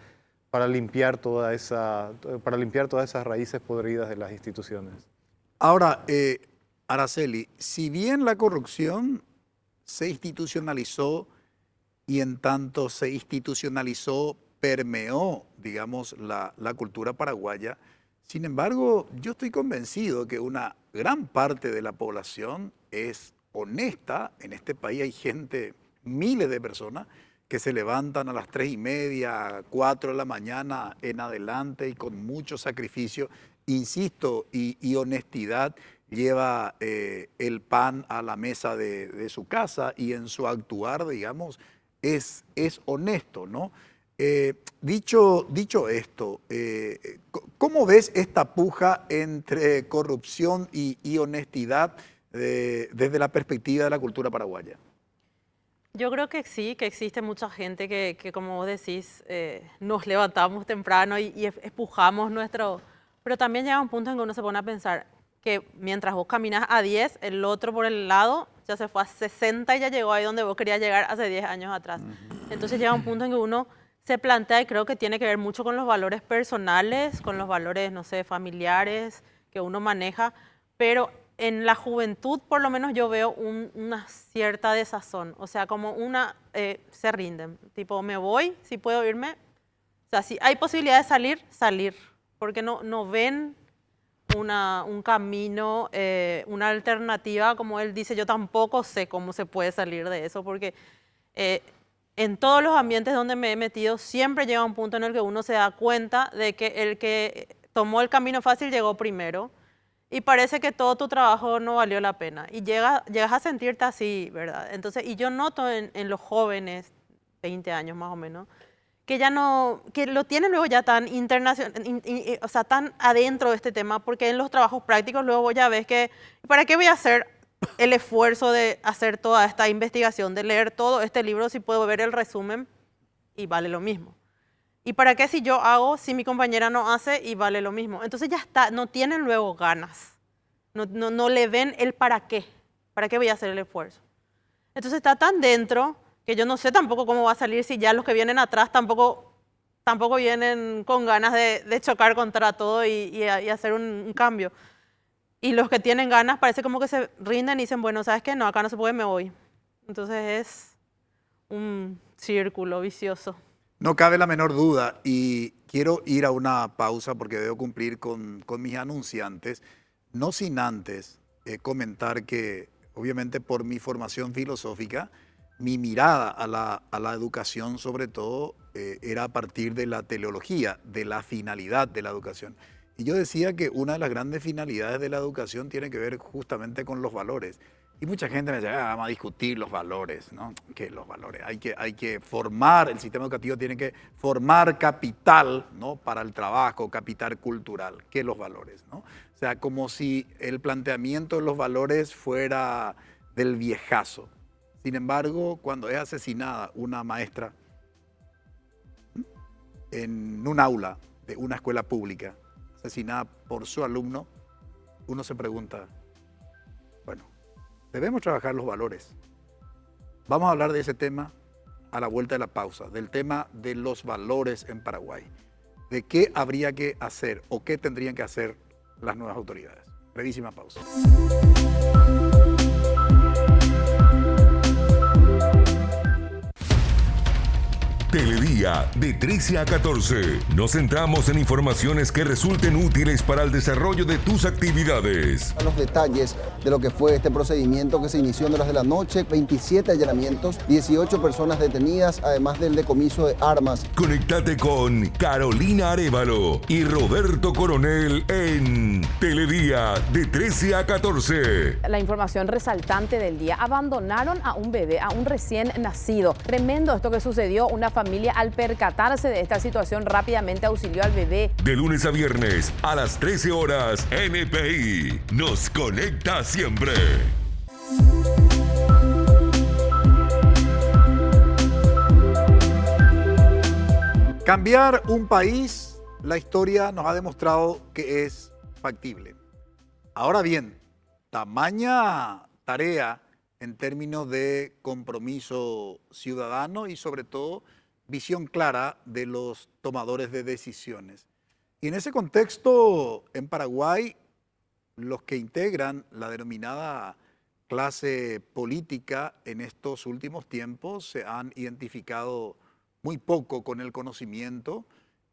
limpiar todas esas raíces podridas de las instituciones. Ahora, Araceli, si bien la corrupción se institucionalizó y en tanto se institucionalizó, permeó, digamos, la cultura paraguaya, sin embargo, yo estoy convencido que una gran parte de la población es honesta. En este país hay gente, miles de personas, que se levantan a las 3:30, 4 de la mañana en adelante y con mucho sacrificio, insisto, y honestidad, lleva el pan a la mesa de su casa y en su actuar, digamos, es honesto, ¿no? Dicho esto, ¿cómo ves esta puja entre corrupción y honestidad desde la perspectiva de la cultura paraguaya? Yo creo que sí, que existe mucha gente que como vos decís, nos levantamos temprano y empujamos nuestro... Pero también llega un punto en que uno se pone a pensar que mientras vos caminas a 10, el otro por el lado ya se fue a 60 y ya llegó ahí donde vos querías llegar hace 10 años atrás. Entonces llega un punto en que uno se plantea, y creo que tiene que ver mucho con los valores personales, con los valores, no sé, familiares que uno maneja, pero en la juventud por lo menos yo veo una cierta desazón, o sea, como se rinden, tipo, me voy, si puedo irme, o sea, si hay posibilidad de salir, porque no ven un camino, una alternativa, como él dice, yo tampoco sé cómo se puede salir de eso, porque en todos los ambientes donde me he metido siempre llega un punto en el que uno se da cuenta de que el que tomó el camino fácil llegó primero y parece que todo tu trabajo no valió la pena y llegas a sentirte así, ¿verdad? Entonces, y yo noto en los jóvenes, 20 años más o menos, que ya no, que lo tienen luego ya tan internacional, o sea, tan adentro de este tema, porque en los trabajos prácticos luego vos ya ves que, ¿para qué voy a hacer el esfuerzo de hacer toda esta investigación, de leer todo este libro si puedo ver el resumen y vale lo mismo? ¿Y para qué si yo hago, si mi compañera no hace y vale lo mismo? Entonces ya está, no tienen luego ganas, no le ven el para qué voy a hacer el esfuerzo. Entonces está tan dentro que yo no sé tampoco cómo va a salir si ya los que vienen atrás tampoco vienen con ganas de chocar contra todo y hacer un cambio. Y los que tienen ganas parece como que se rinden y dicen, bueno, ¿sabes qué? No, acá no se puede, me voy. Entonces es un círculo vicioso. No cabe la menor duda y quiero ir a una pausa porque debo cumplir con mis anunciantes, no sin antes comentar que obviamente por mi formación filosófica, mi mirada a la educación sobre todo era a partir de la teleología, de la finalidad de la educación. Y yo decía que una de las grandes finalidades de la educación tiene que ver justamente con los valores. Y mucha gente me dice, vamos a discutir los valores, ¿no? ¿Qué los valores? Hay que formar, el sistema educativo tiene que formar capital, ¿no? Para el trabajo, capital cultural. ¿Qué los valores, no? O sea, como si el planteamiento de los valores fuera del viejazo. Sin embargo, cuando es asesinada una maestra en un aula de una escuela pública, asesinada por su alumno, uno se pregunta, bueno, debemos trabajar los valores. Vamos a hablar de ese tema a la vuelta de la pausa, del tema de los valores en Paraguay, de qué habría que hacer o qué tendrían que hacer las nuevas autoridades. Brevísima pausa. Teledía de 13 a 14. Nos centramos en informaciones que resulten útiles para el desarrollo de tus actividades. Los detalles de lo que fue este procedimiento que se inició en horas de la noche, 27 allanamientos, 18 personas detenidas, además del decomiso de armas. Conéctate con Carolina Arévalo y Roberto Coronel en Teledía de 13 a 14. La información resaltante del día: abandonaron a un bebé, a un recién nacido. Tremendo esto que sucedió. Una familia, al percatarse de esta situación, rápidamente auxilió al bebé. De lunes a viernes a las 13 horas, NPI nos conecta siempre. Cambiar un país, la historia nos ha demostrado que es factible. Ahora bien, tamaña tarea en términos de compromiso ciudadano y sobre todo visión clara de los tomadores de decisiones. Y en ese contexto, en Paraguay, los que integran la denominada clase política en estos últimos tiempos se han identificado muy poco con el conocimiento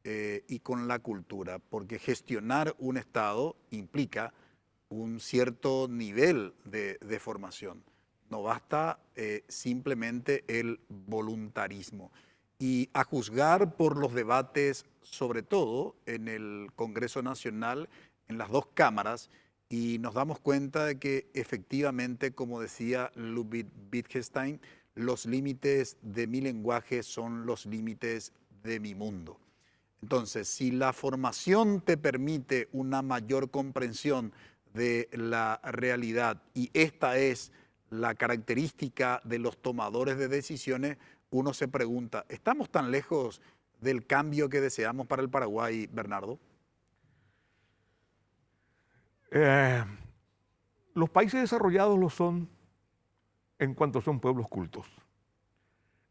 y con la cultura, porque gestionar un Estado implica un cierto nivel de formación. No basta simplemente el voluntarismo. Y a juzgar por los debates, sobre todo en el Congreso Nacional, en las dos cámaras, y nos damos cuenta de que efectivamente, como decía Ludwig Wittgenstein, los límites de mi lenguaje son los límites de mi mundo. Entonces, si la formación te permite una mayor comprensión de la realidad, y esta es la característica de los tomadores de decisiones, uno se pregunta, ¿estamos tan lejos del cambio que deseamos para el Paraguay, Bernardo? Los países desarrollados lo son en cuanto son pueblos cultos.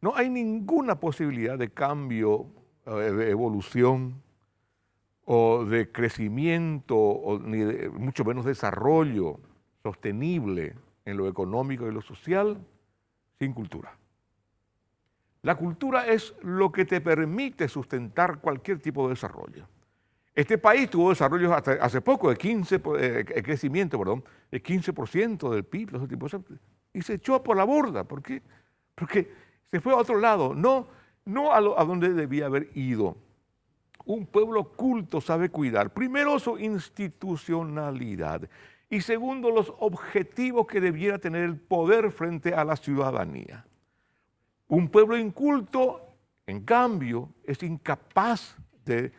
No hay ninguna posibilidad de cambio, de evolución o de crecimiento, ni de, mucho menos desarrollo sostenible en lo económico y lo social sin cultura. La cultura es lo que te permite sustentar cualquier tipo de desarrollo. Este país tuvo desarrollo hasta hace poco de crecimiento, de 15% del PIB, y se echó por la borda. ¿Por qué? Porque se fue a otro lado, no a donde debía haber ido. Un pueblo culto sabe cuidar, primero, su institucionalidad, y segundo, los objetivos que debiera tener el poder frente a la ciudadanía. Un pueblo inculto En cambio, es incapaz de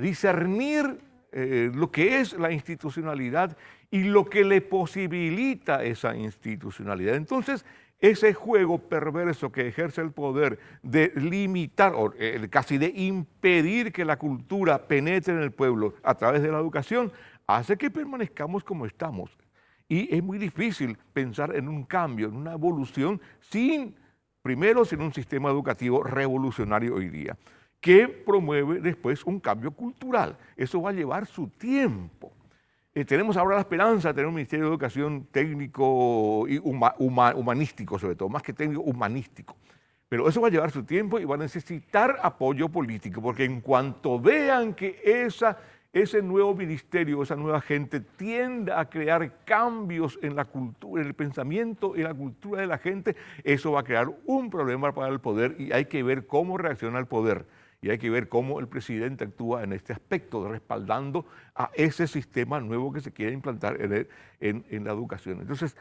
discernir lo que es la institucionalidad y lo que le posibilita esa institucionalidad. Entonces, ese juego perverso que ejerce el poder de limitar o casi de impedir que la cultura penetre en el pueblo a través de la educación, hace que permanezcamos como estamos. Y es muy difícil pensar en un cambio, en una evolución, primero sin un sistema educativo revolucionario hoy día, que promueve después un cambio cultural. Eso va a llevar su tiempo. Tenemos ahora la esperanza de tener un Ministerio de Educación técnico y humanístico, sobre todo, más que técnico, humanístico. Pero eso va a llevar su tiempo y va a necesitar apoyo político, porque en cuanto vean que ese nuevo ministerio, esa nueva gente tiende a crear cambios en la cultura, en el pensamiento y la cultura de la gente, eso va a crear un problema para el poder y hay que ver cómo reacciona el poder. Y hay que ver cómo el presidente actúa en este aspecto, respaldando a ese sistema nuevo que se quiere implantar en la educación. Entonces,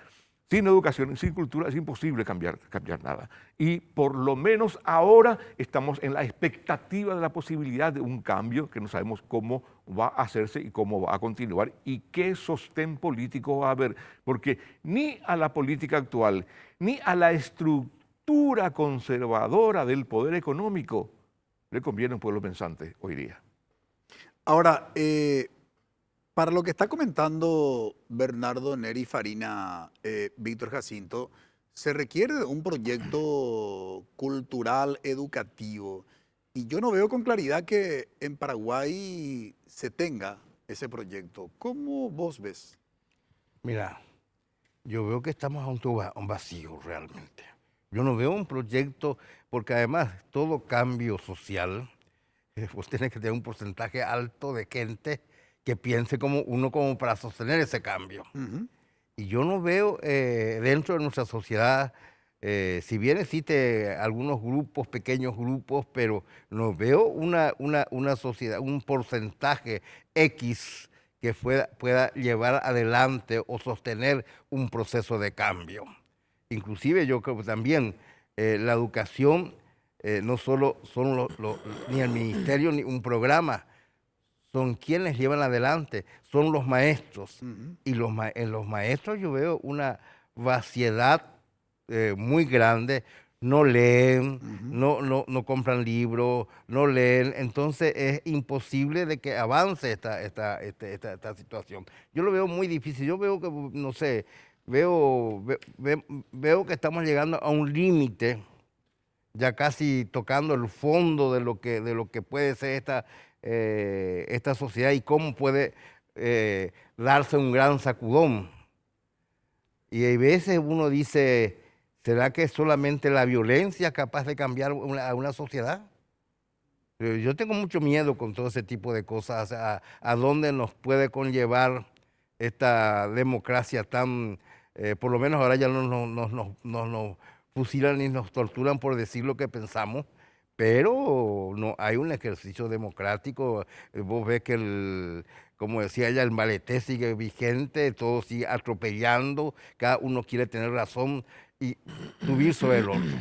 sin educación, sin cultura, es imposible cambiar nada. Y por lo menos ahora estamos en la expectativa de la posibilidad de un cambio que no sabemos cómo va a hacerse y cómo va a continuar y qué sostén político va a haber. Porque ni a la política actual, ni a la estructura conservadora del poder económico le conviene un pueblo pensante hoy día. Ahora, para lo que está comentando Bernardo Neri Farina, Víctor Jacinto, se requiere de un proyecto cultural, educativo, y yo no veo con claridad que en Paraguay se tenga ese proyecto. ¿Cómo vos ves? Mira, yo veo que estamos ante un vacío realmente. Yo no veo un proyecto, porque además todo cambio social, vos tenés que tener un porcentaje alto de gente que piense como uno como para sostener ese cambio. Y yo no veo dentro de nuestra sociedad, si bien existe algunos grupos, pequeños grupos, pero no veo una sociedad, un porcentaje X que pueda llevar adelante o sostener un proceso de cambio. Inclusive yo creo que también la educación no solo son ni el ministerio ni un programa, son quienes llevan adelante, son los maestros. Y en los maestros yo veo una vaciedad muy grande, no leen, no compran libros, no leen, entonces es imposible de que avance esta situación. Yo lo veo muy difícil, yo veo que, no sé, veo que estamos llegando a un límite, ya casi tocando el fondo de lo que puede ser esta sociedad y cómo puede darse un gran sacudón. Y hay veces uno dice, ¿será que solamente la violencia es capaz de cambiar a una sociedad? Yo tengo mucho miedo con todo ese tipo de cosas, a dónde nos puede conllevar esta democracia tan... por lo menos ahora ya no nos fusilan ni nos torturan por decir lo que pensamos, pero no hay un ejercicio democrático. Vos ves que, como decía ella, el maleté sigue vigente, todo sigue atropellando, cada uno quiere tener razón y subir sobre el otro.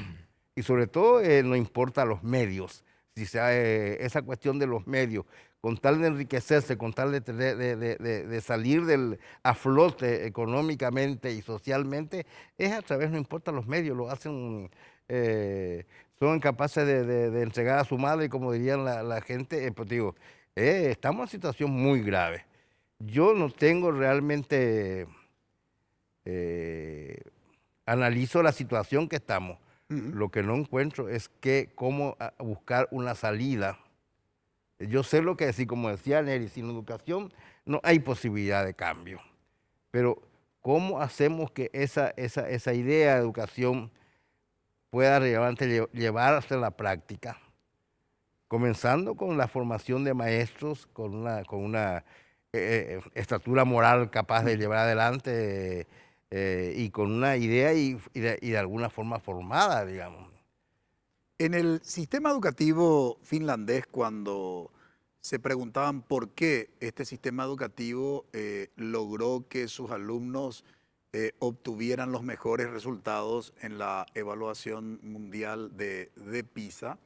Y sobre todo no importa los medios, si sea esa cuestión de los medios, con tal de enriquecerse, con tal de salir a flote económicamente y socialmente, es a través, no importa los medios, lo hacen, son capaces de entregar a su madre, como dirían la gente, pues digo, estamos en una situación muy grave. Yo no tengo realmente, analizo la situación que estamos, lo que no encuentro es cómo buscar una salida. Yo sé lo que decir, como decía Neri, sin educación no hay posibilidad de cambio. Pero ¿cómo hacemos que esa idea de educación pueda llevarse a la práctica? Comenzando con la formación de maestros, con una estatura moral capaz de llevar adelante y con una idea y de alguna forma formada, digamos. En el sistema educativo finlandés, cuando se preguntaban por qué este sistema educativo logró que sus alumnos obtuvieran los mejores resultados en la evaluación mundial de PISA,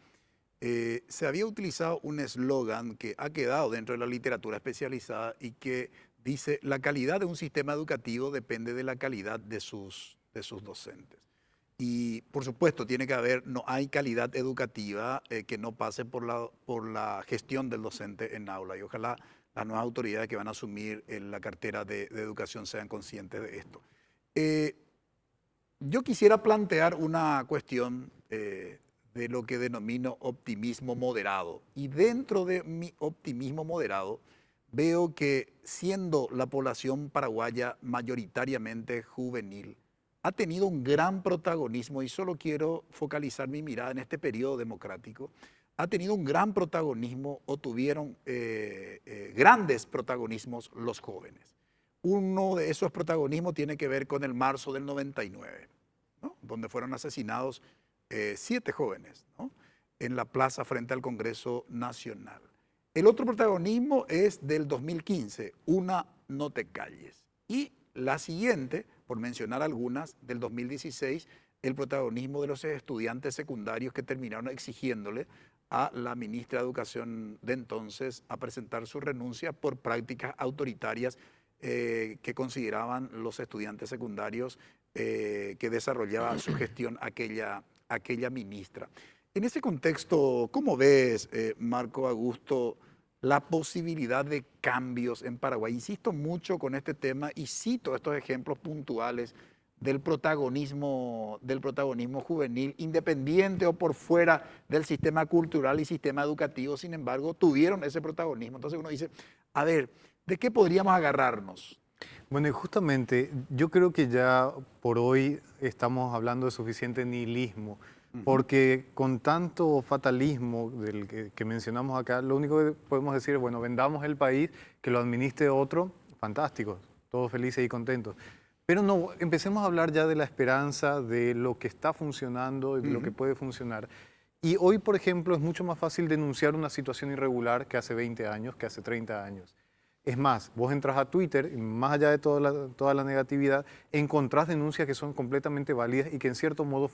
se había utilizado un eslogan que ha quedado dentro de la literatura especializada y que dice: la calidad de un sistema educativo depende de la calidad de sus docentes. Y por supuesto no hay calidad educativa que no pase por la gestión del docente en aula, y ojalá las nuevas autoridades que van a asumir la cartera de educación sean conscientes de esto. Yo quisiera plantear una cuestión de lo que denomino optimismo moderado, y dentro de mi optimismo moderado veo que, siendo la población paraguaya mayoritariamente juvenil, ha tenido un gran protagonismo, y solo quiero focalizar mi mirada en este periodo democrático, ha tenido un gran protagonismo, o tuvieron grandes protagonismos los jóvenes. Uno de esos protagonismos tiene que ver con el marzo del 99, ¿no?, donde fueron asesinados 7 jóvenes, ¿no?, en la plaza frente al Congreso Nacional. El otro protagonismo es del 2015, Una no te calles. Y la siguiente, por mencionar algunas, del 2016, el protagonismo de los estudiantes secundarios que terminaron exigiéndole a la ministra de Educación de entonces a presentar su renuncia por prácticas autoritarias que consideraban los estudiantes secundarios que desarrollaba su gestión aquella ministra. En ese contexto, ¿cómo ves, Marco Augusto, la posibilidad de cambios en Paraguay? Insisto mucho con este tema y cito estos ejemplos puntuales del protagonismo juvenil, independiente o por fuera del sistema cultural y sistema educativo. Sin embargo, tuvieron ese protagonismo. Entonces uno dice, a ver, ¿de qué podríamos agarrarnos? Bueno, y justamente yo creo que ya por hoy estamos hablando de suficiente nihilismo, porque con tanto fatalismo del que mencionamos acá, lo único que podemos decir es, bueno, vendamos el país, que lo administre otro, fantástico, todos felices y contentos. Pero no, empecemos a hablar ya de la esperanza, de lo que está funcionando y de lo que puede funcionar. Y hoy, por ejemplo, es mucho más fácil denunciar una situación irregular que hace 20 años, que hace 30 años. Es más, vos entras a Twitter, y más allá de toda la negatividad, encontrás denuncias que son completamente válidas y que en cierto modo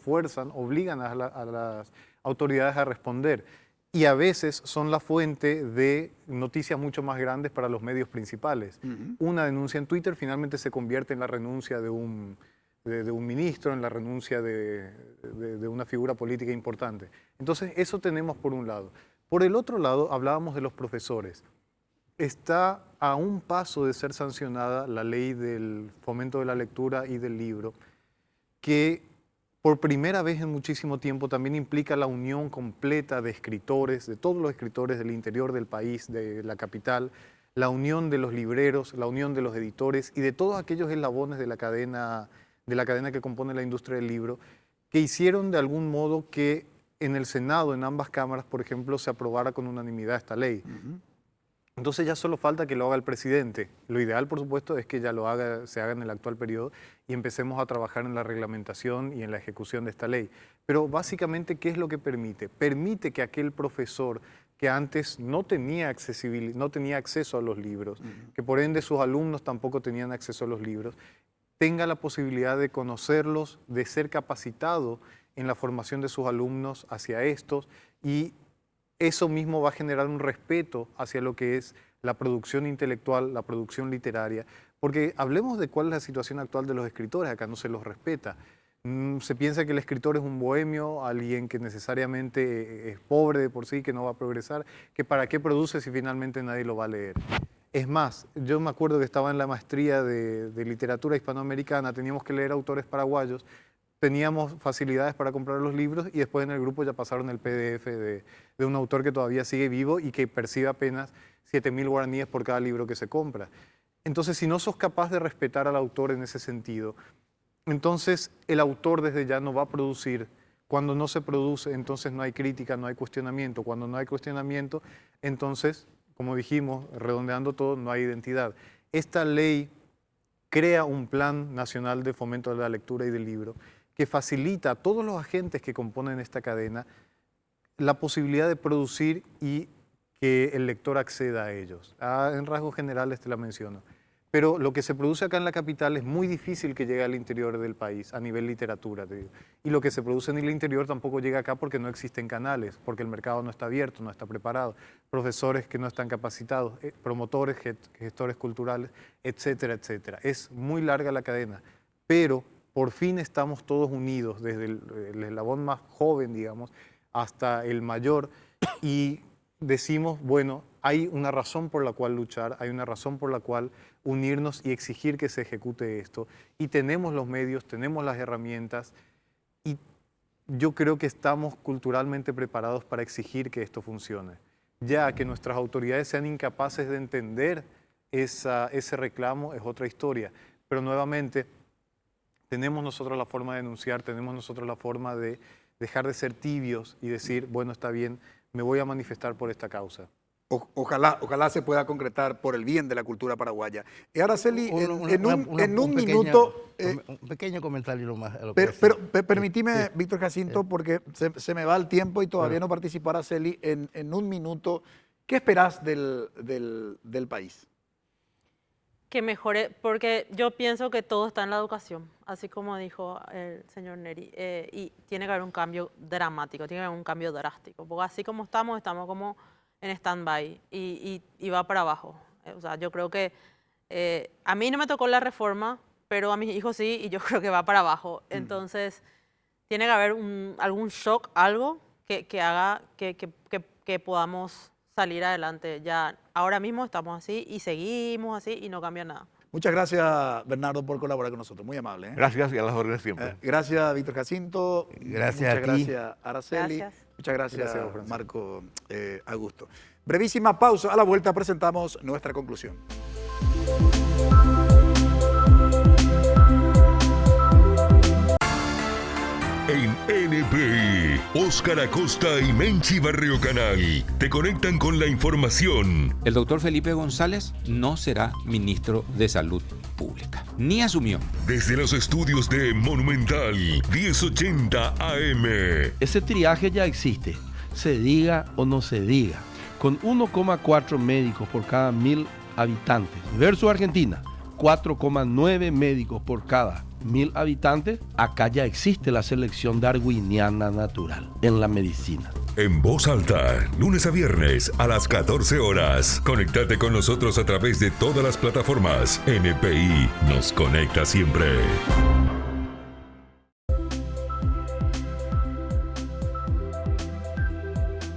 obligan a las autoridades a responder. Y a veces son la fuente de noticias mucho más grandes para los medios principales. Una denuncia en Twitter finalmente se convierte en la renuncia de un ministro, en la renuncia de una figura política importante. Entonces, eso tenemos por un lado. Por el otro lado, hablábamos de los profesores. Está a un paso de ser sancionada la ley del fomento de la lectura y del libro, que por primera vez en muchísimo tiempo también implica la unión completa de escritores, de todos los escritores del interior del país, de la capital, la unión de los libreros, la unión de los editores y de todos aquellos eslabones de la cadena que compone la industria del libro, que hicieron de algún modo que en el Senado, en ambas cámaras, por ejemplo, se aprobara con unanimidad esta ley. Entonces ya solo falta que lo haga el presidente. Lo ideal, por supuesto, es que ya se haga en el actual periodo y empecemos a trabajar en la reglamentación y en la ejecución de esta ley. Pero básicamente, ¿qué es lo que permite? Permite que aquel profesor que antes no tenía acceso a los libros, que por ende sus alumnos tampoco tenían acceso a los libros, tenga la posibilidad de conocerlos, de ser capacitado en la formación de sus alumnos hacia estos, y eso mismo va a generar un respeto hacia lo que es la producción intelectual, la producción literaria, porque hablemos de cuál es la situación actual de los escritores. Acá no se los respeta. Se piensa que el escritor es un bohemio, alguien que necesariamente es pobre de por sí, que no va a progresar, que para qué produce si finalmente nadie lo va a leer. Es más, yo me acuerdo que estaba en la maestría de literatura hispanoamericana, teníamos que leer autores paraguayos, teníamos facilidades para comprar los libros y después en el grupo ya pasaron el PDF de un autor que todavía sigue vivo y que percibe apenas 7.000 guaraníes por cada libro que se compra. Entonces, si no sos capaz de respetar al autor en ese sentido, entonces el autor desde ya no va a producir. Cuando no se produce, entonces no hay crítica, no hay cuestionamiento. Cuando no hay cuestionamiento, entonces, como dijimos, redondeando todo, no hay identidad. Esta ley crea un plan nacional de fomento de la lectura y del libro que facilita a todos los agentes que componen esta cadena la posibilidad de producir y que el lector acceda a ellos. En rasgos generales te la menciono. Pero lo que se produce acá en la capital es muy difícil que llegue al interior del país, a nivel literatura, te digo. Y lo que se produce en el interior tampoco llega acá porque no existen canales, porque el mercado no está abierto, no está preparado, profesores que no están capacitados, promotores, gestores culturales, etcétera, etcétera. Es muy larga la cadena, pero por fin estamos todos unidos, desde el eslabón más joven, digamos, hasta el mayor, y decimos, bueno, hay una razón por la cual luchar, hay una razón por la cual unirnos y exigir que se ejecute esto. Y tenemos los medios, tenemos las herramientas, y yo creo que estamos culturalmente preparados para exigir que esto funcione. Ya que nuestras autoridades sean incapaces de entender ese reclamo es otra historia. Pero nuevamente, tenemos nosotros la forma de denunciar, tenemos nosotros la forma de dejar de ser tibios y decir, bueno, está bien, me voy a manifestar por esta causa. Ojalá se pueda concretar por el bien de la cultura paraguaya. Y Araceli, en un minuto... un pequeño comentario nomás. Pero permíteme, Víctor Jacinto, porque se me va el tiempo y todavía no participó Araceli. En un minuto, ¿qué esperás del país? Que mejore, porque yo pienso que todo está en la educación, así como dijo el señor Neri, y tiene que haber un cambio dramático, tiene que haber un cambio drástico, porque así como estamos como en stand-by y va para abajo. O sea, yo creo que a mí no me tocó la reforma, pero a mis hijos sí, y yo creo que va para abajo. Entonces, tiene que haber algún shock, algo que haga que podamos salir adelante. Ya ahora mismo estamos así y seguimos así y no cambia nada. Muchas gracias, Bernardo, por colaborar con nosotros. Muy amable. Gracias y a las órdenes siempre. Gracias, Víctor Jacinto. Gracias Muchas a ti. gracias, Araceli. Gracias. Muchas gracias, Marco Augusto. Brevísima pausa. A la vuelta presentamos nuestra conclusión. En NPI, Óscar Acosta y Menchi Barrio Canal te conectan con la información. El doctor Felipe González no será ministro de Salud Pública, ni asumió. Desde los estudios de Monumental 1080 AM. Ese triaje ya existe, se diga o no se diga. Con 1,4 médicos por cada 1.000 habitantes versus Argentina, 4,9 médicos por cada 1.000 habitantes, acá ya existe la selección darwiniana natural en la medicina. En voz alta, lunes a viernes a las 14 horas. Conéctate con nosotros a través de todas las plataformas. NPI nos conecta siempre.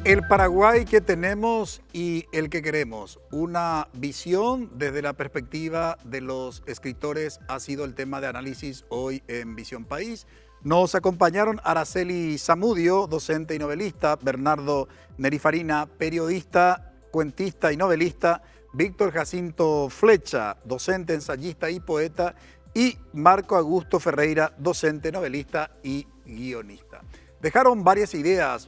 El Paraguay que tenemos y el que queremos. Una visión desde la perspectiva de los escritores ha sido el tema de análisis hoy en Visión País. Nos acompañaron Araceli Zamudio, docente y novelista, Bernardo Neri Farina, periodista, cuentista y novelista, Víctor Jacinto Flecha, docente, ensayista y poeta, y Marco Augusto Ferreira, docente, novelista y guionista. Dejaron varias ideas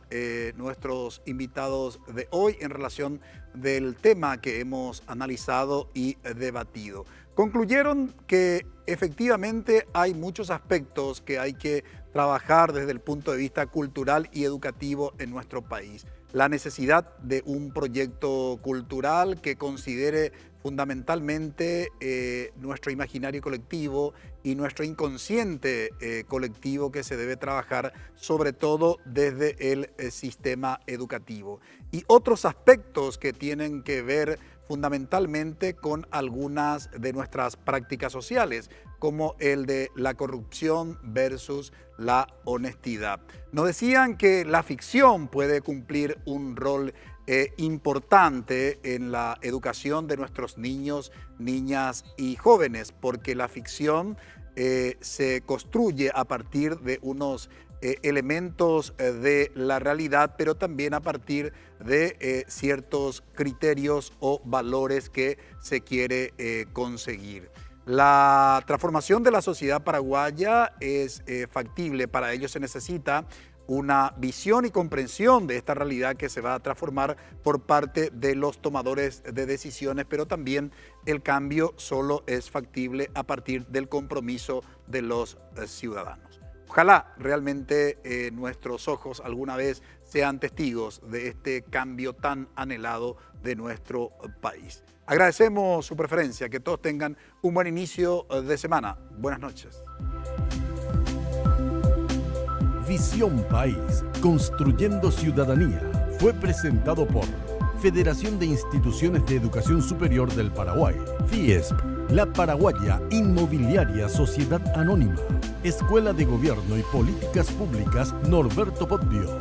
nuestros invitados de hoy en relación del tema que hemos analizado y debatido. Concluyeron que efectivamente hay muchos aspectos que hay que trabajar desde el punto de vista cultural y educativo en nuestro país. La necesidad de un proyecto cultural que considere fundamentalmente nuestro imaginario colectivo y nuestro inconsciente colectivo que se debe trabajar sobre todo desde el sistema educativo. Y otros aspectos que tienen que ver fundamentalmente con algunas de nuestras prácticas sociales, como el de la corrupción versus la honestidad. Nos decían que la ficción puede cumplir un rol importante en la educación de nuestros niños, niñas y jóvenes, porque la ficción se construye a partir de unos elementos de la realidad, pero también a partir de ciertos criterios o valores que se quiere conseguir. La transformación de la sociedad paraguaya es factible, para ello se necesita una visión y comprensión de esta realidad que se va a transformar por parte de los tomadores de decisiones, pero también el cambio solo es factible a partir del compromiso de los ciudadanos. Ojalá realmente nuestros ojos alguna vez sean testigos de este cambio tan anhelado de nuestro país. Agradecemos su preferencia, que todos tengan un buen inicio de semana. Buenas noches. Visión País, construyendo ciudadanía, fue presentado por Federación de Instituciones de Educación Superior del Paraguay, FIESP, La Paraguaya Inmobiliaria Sociedad Anónima, Escuela de Gobierno y Políticas Públicas Norberto Bobbio.